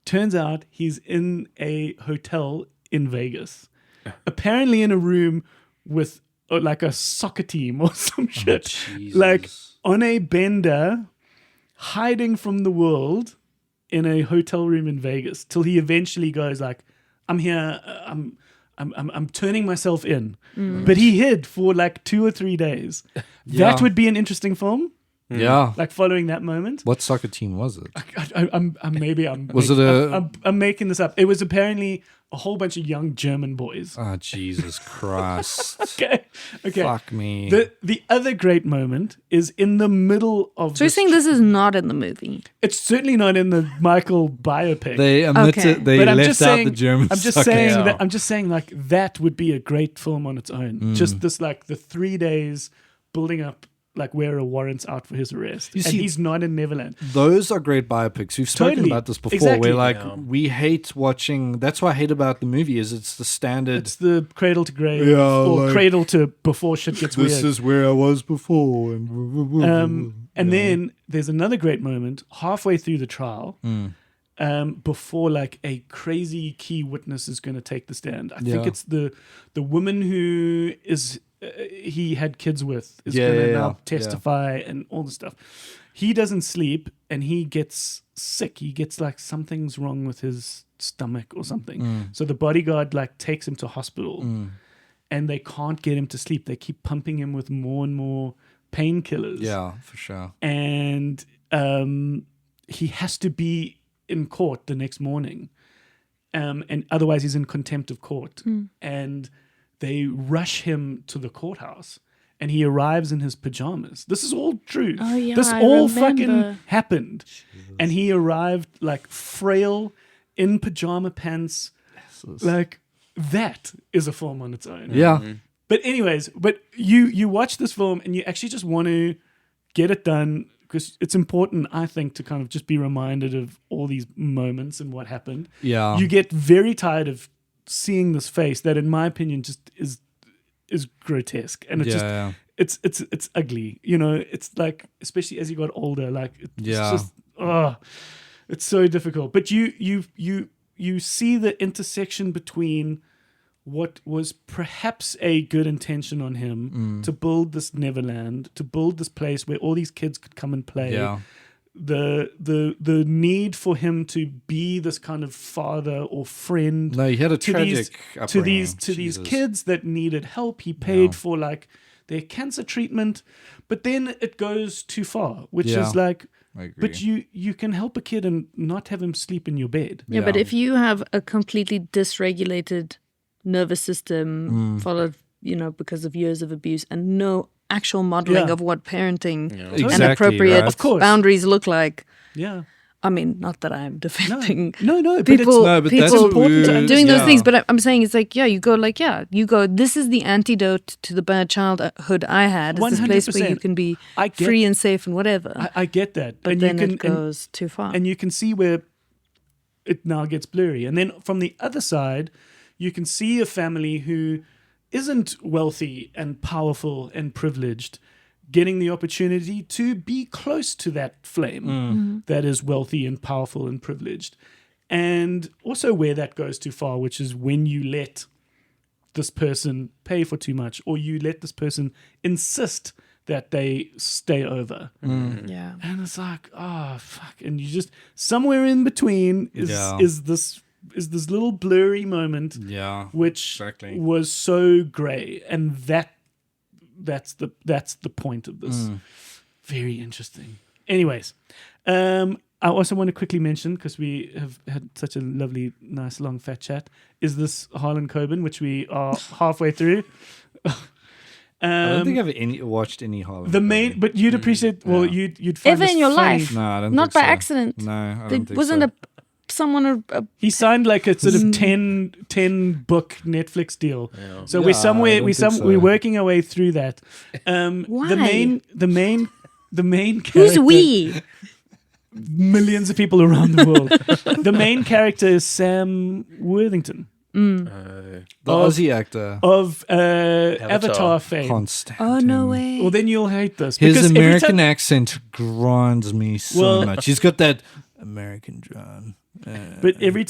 Turns out he's in a hotel in Vegas, apparently in a room with like a soccer team or some shit, Jesus. like on a bender, hiding from the world in a hotel room in Vegas till he eventually goes like, "I'm here. I'm turning myself in." But he hid for like 2 or 3 days. Yeah. That would be an interesting film, Yeah. like following that moment. What soccer team was it? I'm Was it a- I'm making this up. It was apparently a whole bunch of young German boys. Oh, Jesus Christ. Okay. Fuck me. The other great moment is in the middle of. So you're saying this is not in the movie? It's certainly not in the Michael biopic. They omitted. Okay. They but I'm left just out saying, the German. I'm just soccer saying team. that. I'm just saying like that would be a great film on its own. Just this like the 3 days building up like where a warrant's out for his arrest, and see- he's not in Neverland. Those are great biopics. We've spoken Totally. about this before. Exactly. Where like we hate watching. That's what I hate about the movie. Is it's the standard. It's the cradle to grave Yeah, or like, cradle to before shit gets this weird. is where I was before. And And then there's another great moment halfway through the trial, before like a crazy key witness is going to take the stand. I think Yeah. it's the woman who is he had kids with is Yeah, going to yeah, now yeah. testify and all the stuff. He doesn't sleep and he gets sick. He gets like something's wrong with his stomach or something. So the bodyguard like takes him to hospital, and they can't get him to sleep. They keep pumping him with more and more painkillers. yeah, for sure. And he has to be in court the next morning, and otherwise he's in contempt of court. And they rush him to the courthouse, and he arrives in his pajamas. This is all true. Oh, yeah, this I all remember. fucking happened. And he arrived like frail in pajama pants. Like that is a film on its own. Yeah, But anyways, you watch this film and you actually just want to get it done because it's important, I think, to kind of just be reminded of all these moments and what happened. yeah. You get very tired of seeing this face that, in my opinion, just is grotesque, and it's yeah, just it's ugly. You know, it's like, especially as you got older, like it's Yeah. just it's so difficult. But you see the intersection between what was perhaps a good intention on him to build this Neverland, to build this place where all these kids could come and play. Yeah. The need for him to be this kind of father or friend No, he had a to tragic these upbringing. kids that needed help. He paid for like their cancer treatment, but then it goes too far, which is like, I agree. but you can help a kid and not have him sleep in your bed. Yeah, but if you have a completely dysregulated nervous system followed, because of years of abuse and no actual modeling of what parenting and Exactly, appropriate right? Of course. boundaries look like. Yeah. I mean, not that I'm defending No, but people, No, but that's people important. doing those Yeah. things. But I'm saying it's like, you go, this is the antidote to the bad childhood I had. It's this place where you 100%. can be I get- free and safe and whatever. I get that. but and then you can, it goes too far. and you can see where it now gets blurry. And then from the other side, you can see a family who isn't wealthy and powerful and privileged getting the opportunity to be close to that flame that is wealthy and powerful and privileged. And also where that goes too far, which is when you let this person pay for too much, or you let this person insist that they stay over. yeah. And it's like, oh fuck. And you just somewhere in between is this little blurry moment Yeah. which Exactly. was so grey. And that's the point of this. Very interesting. Anyways, I also want to quickly mention, because we have had such a lovely, nice, long, fat chat, is this Harlan Coben, which we are halfway through. I don't think I've watched any Harlem. The main, but you'd appreciate. Well, Yeah. you'd find Ever this in your funny. life? No, I don't Not think by so. accident. No, I There don't think wasn't so. someone He signed like a sort of 10 book Netflix deal. So Yeah, we're I somewhere don't think so. we're working our way through that. Why? The main character, Who's we? millions of people around the world. The main character is Sam Worthington The Aussie actor. of Avatar fame. Can't stand Oh no him. way. Well, then you'll hate this His because every American time- accent grinds me so Well- much. He's got that American John. But every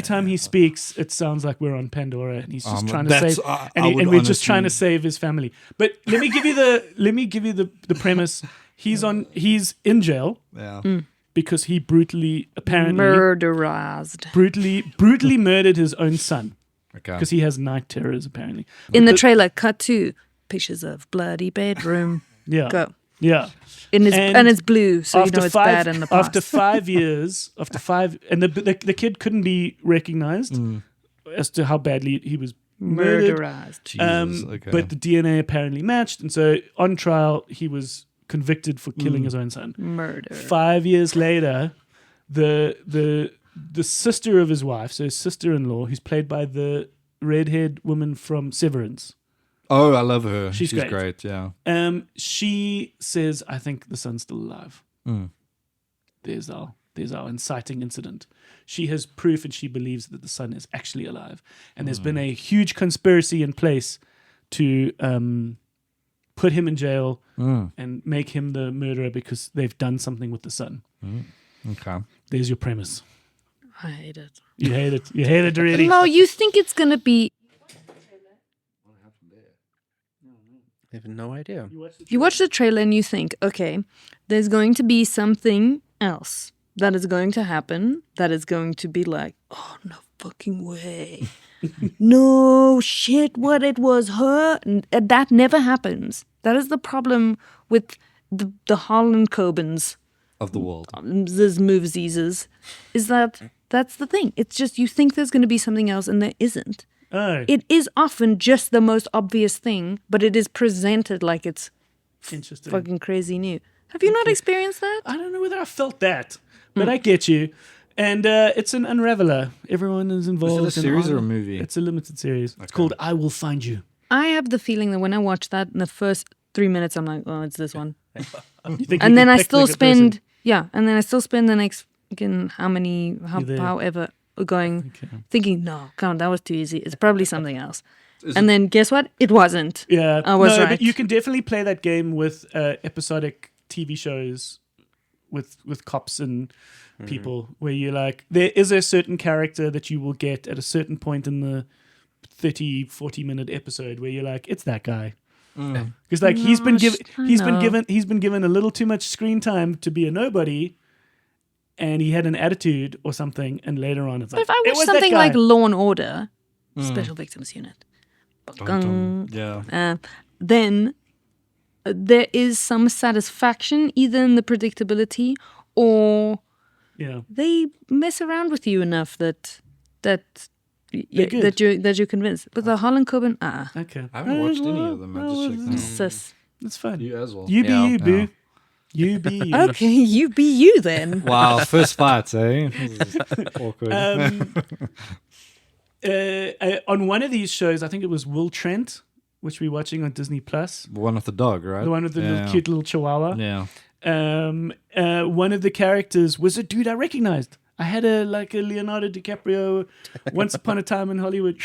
time he speaks, it sounds like we're on Pandora, and he's just trying to that's- save, I and would we're just trying to honestly- save his family. But let me give you the premise. He's in jail Yeah. because he apparently Murderized. brutally murdered his own son Okay. because he has night terrors apparently. In the trailer, cut to pictures of bloody bedroom. Yeah, Go. yeah. And it's blue, so you know it's five, bad in the past. after 5 years, and the kid couldn't be recognized as to how badly he was murdered. Murderized. Jesus, okay. But the DNA apparently matched, and so on trial he was convicted for killing his own son. Murder. 5 years later, the sister of his wife, so his sister-in-law, who's played by the redhead woman from Severance, Oh, I love her. She's She's great. great. Yeah. she says, "I think the son's still alive." Mm. There's our inciting incident. She has proof, and she believes that the son is actually alive. And there's been a huge conspiracy in place to put him in jail and make him the murderer because they've done something with the son. Okay. There's your premise. I hate it. You hate it. You hate it already. No, you think it's gonna be. I have no idea. You watch the trailer and you think, okay, there's going to be something else that is going to happen that is going to be like, oh, no fucking way. No shit, what it was her. That never happens. That is the problem with the Harlan Cobens, Of the world. these movies, is that that's the thing. It's just you think there's going to be something else and there isn't. Oh, It is often just the most obvious thing, but it is presented like it's interesting. fucking crazy new. Have you not experienced that? I don't know whether I felt that, but I get you. And it's an unraveler. Everyone is involved. Is it a in series or a all- movie? It's a limited series. It's called I Will Find You. I have the feeling that when I watch that in the first 3 minutes, I'm like, oh, it's this one. You think And you then can I pick still like a person? spend, the next fucking there. however going, Okay. thinking, no, come on, that was too easy. It's probably something else. And then guess what? It wasn't. Yeah, I was no, right. but you can definitely play that game with episodic TV shows with cops and people, where you're like, there is a certain character that you will get at a certain point in 30, 40-minute episode where you're like, it's that guy. Because like he's been given a little too much screen time to be a nobody, and he had an attitude or something, and later on it's But like, if I it watch was that something guy. like Law and Order, Special Victims Unit, Yeah. then there is some satisfaction either in the predictability or Yeah. they mess around with you enough that good. you're convinced. But the Harlan Coben, Okay. I haven't watched any of them. I just checked them out. sis. That's fine. You as well. You be Yeah. you, boo. You be you. Okay, you be you then. Wow, first fights, eh? This is awkward. On one of these shows, I think it was Will Trent, which we're watching on Disney Plus. One with the dog, right? The one with the little, cute little chihuahua. Yeah. One of the characters was a dude I recognized. I had a Leonardo DiCaprio Once Upon a Time in Hollywood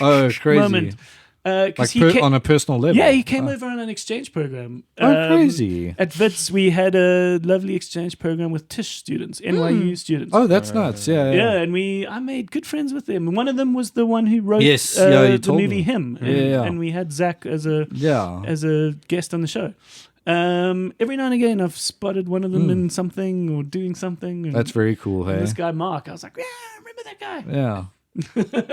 Oh, crazy. moment. Like He on a personal level. Yeah, he came over on an exchange program. Crazy. At Wits, we had a lovely exchange program with Tisch students, NYU students. Oh, that's nuts. Yeah. Yeah, and I made good friends with them. One of them was the one who wrote You the told movie me. Him. Yeah. And we had Zach as a Yeah. guest on the show. Every now and again, I've spotted one of them in something or doing something. And That's very cool, hey? this guy, Mark, I was like, yeah, I remember that guy. Yeah.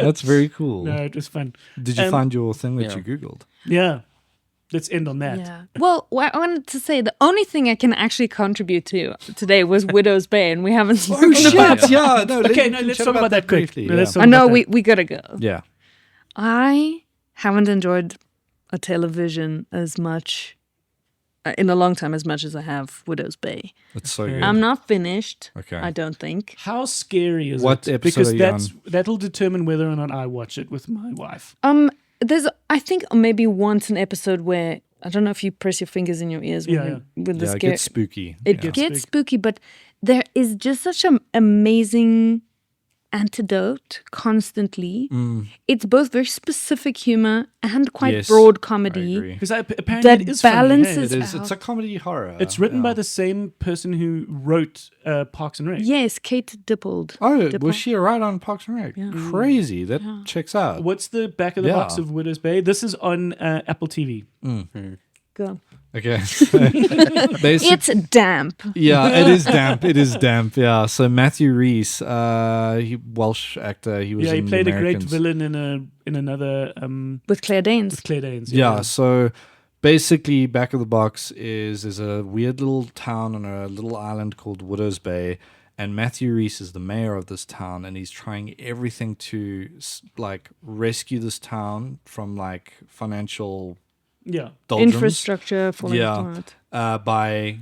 That's very cool. No, it was fun. Did you find your thing that Yeah. you Googled? Yeah. Let's end on that. Yeah. Well, I wanted to say the only thing I can actually contribute to today was Widow's Bay, and we haven't spoken about Shit, yeah. No, Let's talk about that quick. briefly. No, let's yeah. talk I know about that. we gotta go. Yeah. I haven't enjoyed a television as much in a long time as much as I have Widow's Bay. It's so good. I'm not finished. Okay. I don't think. How scary is What it? episode Because are you that'll determine whether or not I watch it with my wife. There's I think maybe once an episode where I don't know if you press your fingers in your ears when with the Yeah, it scare. gets spooky. It yeah. gets spooky, but there is just such an amazing antidote constantly. It's both very specific humor and quite Yes, broad I comedy. agree. Because apparently That it is funny, hey? balances It is. out. It's a comedy horror. It's written yeah. by the same person who wrote Parks and Rec. Yes, Kate Dippold. Oh, Dippold. was she a write on Parks and Rec? Crazy. That checks out. What's the back of the Yeah. box of Widow's Bay? This is on Apple TV. Go. Okay. Basic, It's damp. yeah, it is damp. It is damp. Yeah. So Matthew Rhys, Welsh actor. He was. Yeah, he in The played a great Americans. villain in another With Claire Danes. with Claire Danes. Yeah. So basically, back of the box is a weird little town on a little island called Widow's Bay, and Matthew Rhys is the mayor of this town, and he's trying everything to like rescue this town from like financial Yeah. doldrums. Infrastructure falling apart. By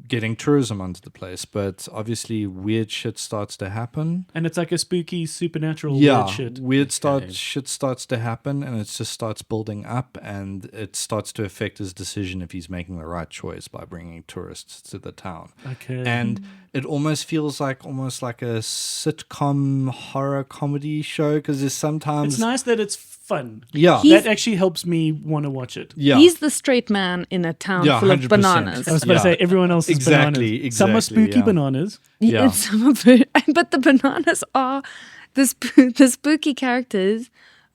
getting tourism onto the place, but obviously weird shit starts to happen. And it's like a spooky supernatural Yeah, weird shit. weird shit starts to happen, and it just starts building up, and it starts to affect his decision if he's making the right choice by bringing tourists to the town. Okay. And it almost feels like a sitcom horror comedy show, because there's sometimes it's nice that it's fun. yeah He's- That actually helps me want to watch it. yeah He's the straight man in a town Yeah, full of 100%. bananas. I was about to Yeah. say everyone else is Exactly, bananas. Some are exactly, spooky yeah. bananas. Yeah. And some of it, but the bananas are the spooky characters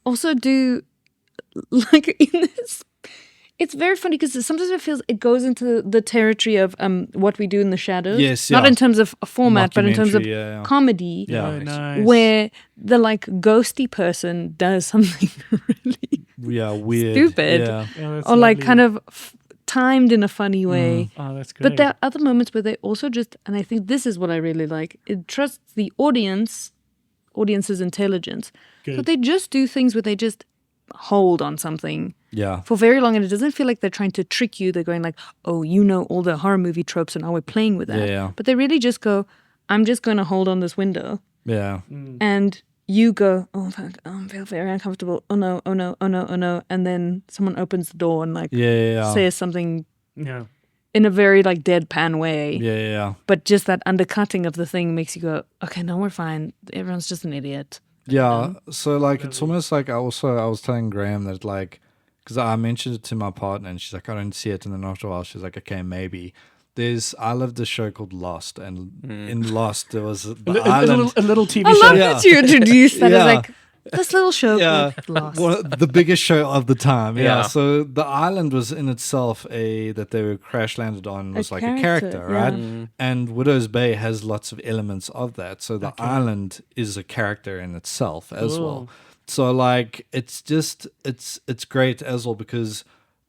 also do like in this. It's very funny because sometimes it feels it goes into the territory of what we do in the shadows. Yes, not yeah. in terms of a format, but in terms of Mockumentary, yeah. comedy. Yeah. Oh, nice. Where the like ghosty person does something really yeah weird stupid. yeah. Oh, that's or like lovely. kind of timed in a funny way. Oh, that's great. But there are other moments where they also just, and I think this is what I really like, it trusts the audience's intelligence. So Good. they just do things where they just hold on something Yeah. for very long, and it doesn't feel like they're trying to trick you. They're going like, oh, you know all the horror movie tropes, and now we're playing with that. Yeah, yeah. But they really just go, I'm just going to hold on this window, Yeah. and you go, oh, fuck, I feel very uncomfortable. Oh no, oh no, oh no, oh no. And then someone opens the door and like Yeah. says something yeah. in a very like deadpan way. Yeah. But just that undercutting of the thing makes you go, okay, no, we're fine. Everyone's just an idiot. Yeah. So like it's almost like I was telling Graham that like because I mentioned it to my partner and she's like I don't see it, and then after a while she's like okay maybe. I love this show called Lost, and in Lost there was the island. A little TV I show. love that you introduced that Yeah. as like This little show Yeah, called Lost. well, the biggest show of the time. Yeah. Yeah. So the island was in itself that they were crash landed on was like a character, yeah. right? And Widow's Bay has lots of elements of that. So the island is a character in itself as well. So like it's just it's great as well because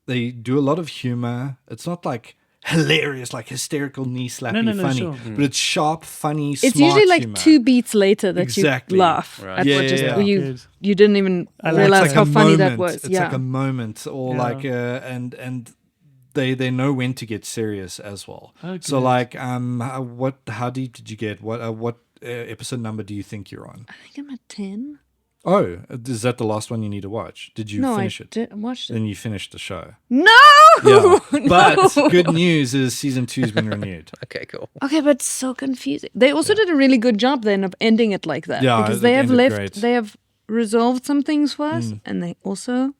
they do a lot of humor. It's not like hilarious, like hysterical, knee slappy, No, funny, sure. but it's sharp, funny, It's smart usually like humor. 2 beats later that Exactly. you laugh Right. at Yeah, what yeah, just yeah. Good. you didn't even like realize that. how a funny that moment. was. It's yeah. like a moment, or Yeah. like and they know when to get serious as well. Oh, So good. like how deep did you get? What episode number do you think you're on? I think I'm at 10. Oh, is that the last one you need to watch? Did you No, finish I it? watched it. Then you finished the show. No! Yeah. But No! good news is season 2's been renewed. Okay, cool. Okay, but it's so confusing. They also did a really good job then of ending it like that. Yeah, because it they have ended left, great. they have resolved some things for us, and they also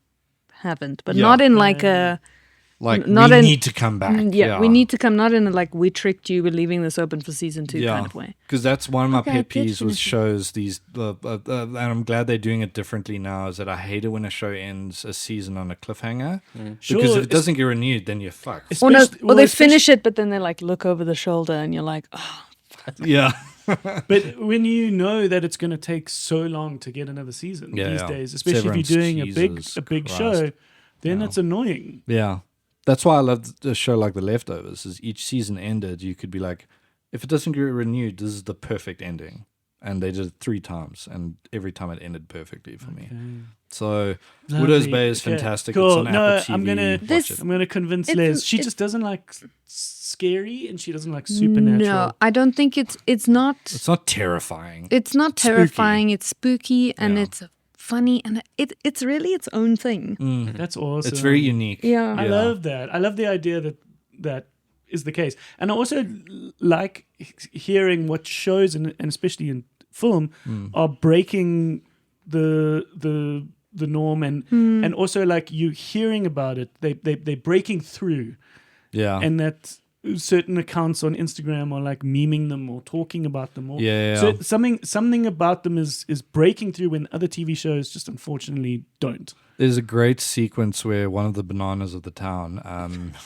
haven't. But Yeah. not in like a, Like Not we in- need to come back. yeah, we need to come not in a like, we tricked you, we're leaving this open for season 2 kind of way. Because that's one of my Okay, I pet did peeves with finish it. shows. And I'm glad they're doing it differently now. Is that I hate it when a show ends a season on a cliffhanger Sure, because if it it's- doesn't get renewed, then you're fucked. Or, no, Especially- or well, they especially- finish it, but then they like look over the shoulder and you're like, oh, Yeah, But when you know that it's going to take so long to get another season Yeah, these yeah. days, especially if Severance, you're doing Jesus a big Christ. show, then Yeah. it's annoying. yeah. That's why I love a show like The Leftovers. Is each season ended, you could be like, if it doesn't get renewed, this is the perfect ending. And they did it 3 times, and every time it ended perfectly for me. So Lovely. Widow's Bay is Okay, fantastic. cool. It's on No, Apple TV. I'm gonna- Watch This- it. I'm going to convince It's- Liz. She it- just doesn't like scary, and she doesn't like supernatural. no, I don't think it's not. It's not terrifying. It's not Spooky. terrifying. It's spooky and Yeah. it's funny and it's really its own thing. That's awesome. It's very unique. Yeah. I love that. I love the idea that is the case, and I also like hearing what shows and especially in film are breaking the norm and also like you hearing about it. They're breaking through, Yeah. and that certain accounts on Instagram are like memeing them or talking about them. Or, Yeah. So something about them is breaking through when other TV shows just unfortunately don't. There's a great sequence where one of the bananas of the town,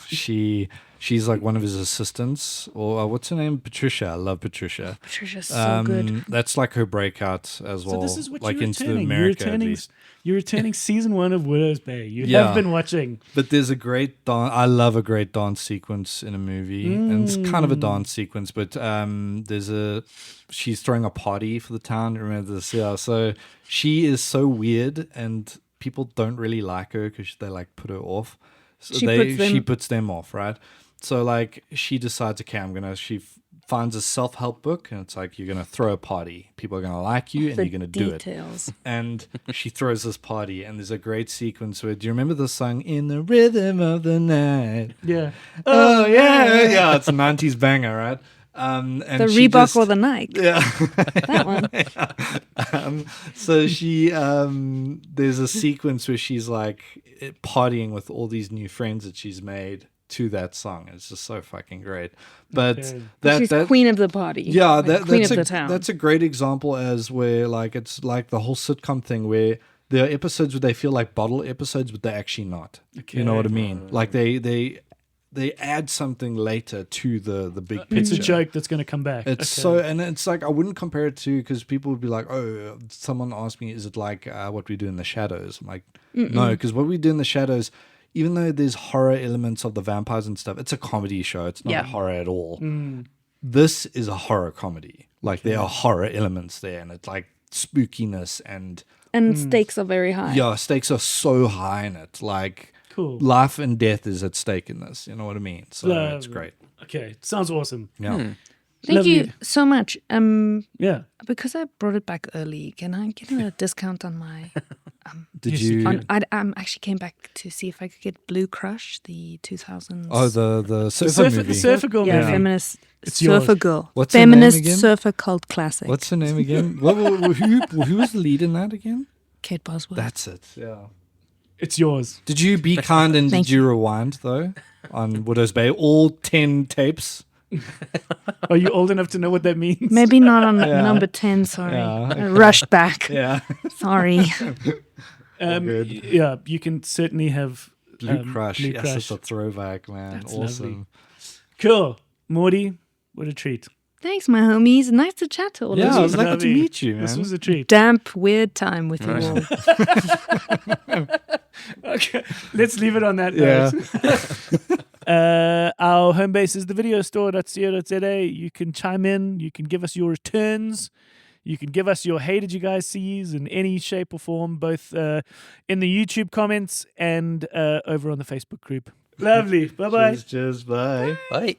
she's like one of his assistants, or what's her name? Patricia. I love Patricia. Patricia's so good. That's like her breakout as well. So this is what like you're into returning. America at least. You're returning season 1 of Widow's Bay. You Yeah. have been watching. But there's a great dance. I love a great dance sequence in a movie, and it's kind of a dance sequence. But she's throwing a party for the town. Remember this? Yeah. So she is so weird, and people don't really like her because they like put her off. So she puts them off, right? So like she decides, okay, she finds a self-help book, and it's like, you're gonna throw a party. People are gonna like you, and The you're gonna do it. details. And she throws this party, and there's a great sequence where, do you remember the song "In the Rhythm of the Night"? Yeah. Oh yeah, it's a 90s banger, right? And The she Reebok just- or the Nike. yeah. That one. So she there's a sequence where she's like partying with all these new friends that she's made to that song. It's just so fucking great. But Okay. She's queen of the party. yeah, Like, queen that's of a, the town. that's a great example as where like it's like the whole sitcom thing where there are episodes where they feel like bottle episodes, but they're actually not. You know what I mean? Like they add something later to the big picture. It's a joke that's going to come back. It's so, and it's like, I wouldn't compare it to, because people would be like, oh, someone asked me, is it like what we do in the shadows? I'm like, no, because what we do in the shadows, even though there's horror elements of the vampires and stuff, it's a comedy show. It's not Yeah. horror at all. This is a horror comedy. Like there are horror elements there, and it's like spookiness and stakes are very high. yeah, stakes are so high in it. Like Cool. life and death is at stake in this. You know what I mean? So it's Lovely. great. Okay. Sounds awesome. Yeah. Thank you Lovely. so much. Yeah. Because I brought it back early, can I get a discount on my? Did Yes, you you? can. I actually came back to see if I could get Blue Crush, the 2000s. Oh, the surfer movie. Surfer Girl yeah, movie. feminist It's yours. surfer girl. What's her name feminist again? surfer cult classic. What's her name again? Who was the lead in that again? Kate Bosworth? That's it. Yeah. It's yours. Did you be kind and Thank did you rewind though on Widow's Bay? All 10 tapes. Are you old enough to know what that means? Maybe not on number 10, sorry. Yeah, I rushed back. Yeah. Sorry. Good. Yeah, you can certainly have Blue Crush. Blue Yes, Crush. it's a throwback, man. That's awesome. lovely. Cool. Morty, what a treat. Thanks, my homies. Nice to chat to all of Yeah, you. it was nice to Lovely. meet you, man. This was a treat. Damp, weird time with you all. Okay, let's leave it on that Yeah. note. Our home base is thevideostore.co.za. You can chime in. You can give us your returns. You can give us your "Hey, did you guys sees" in any shape or form, both in the YouTube comments and over on the Facebook group. Lovely. Bye bye. Cheers, bye. Bye.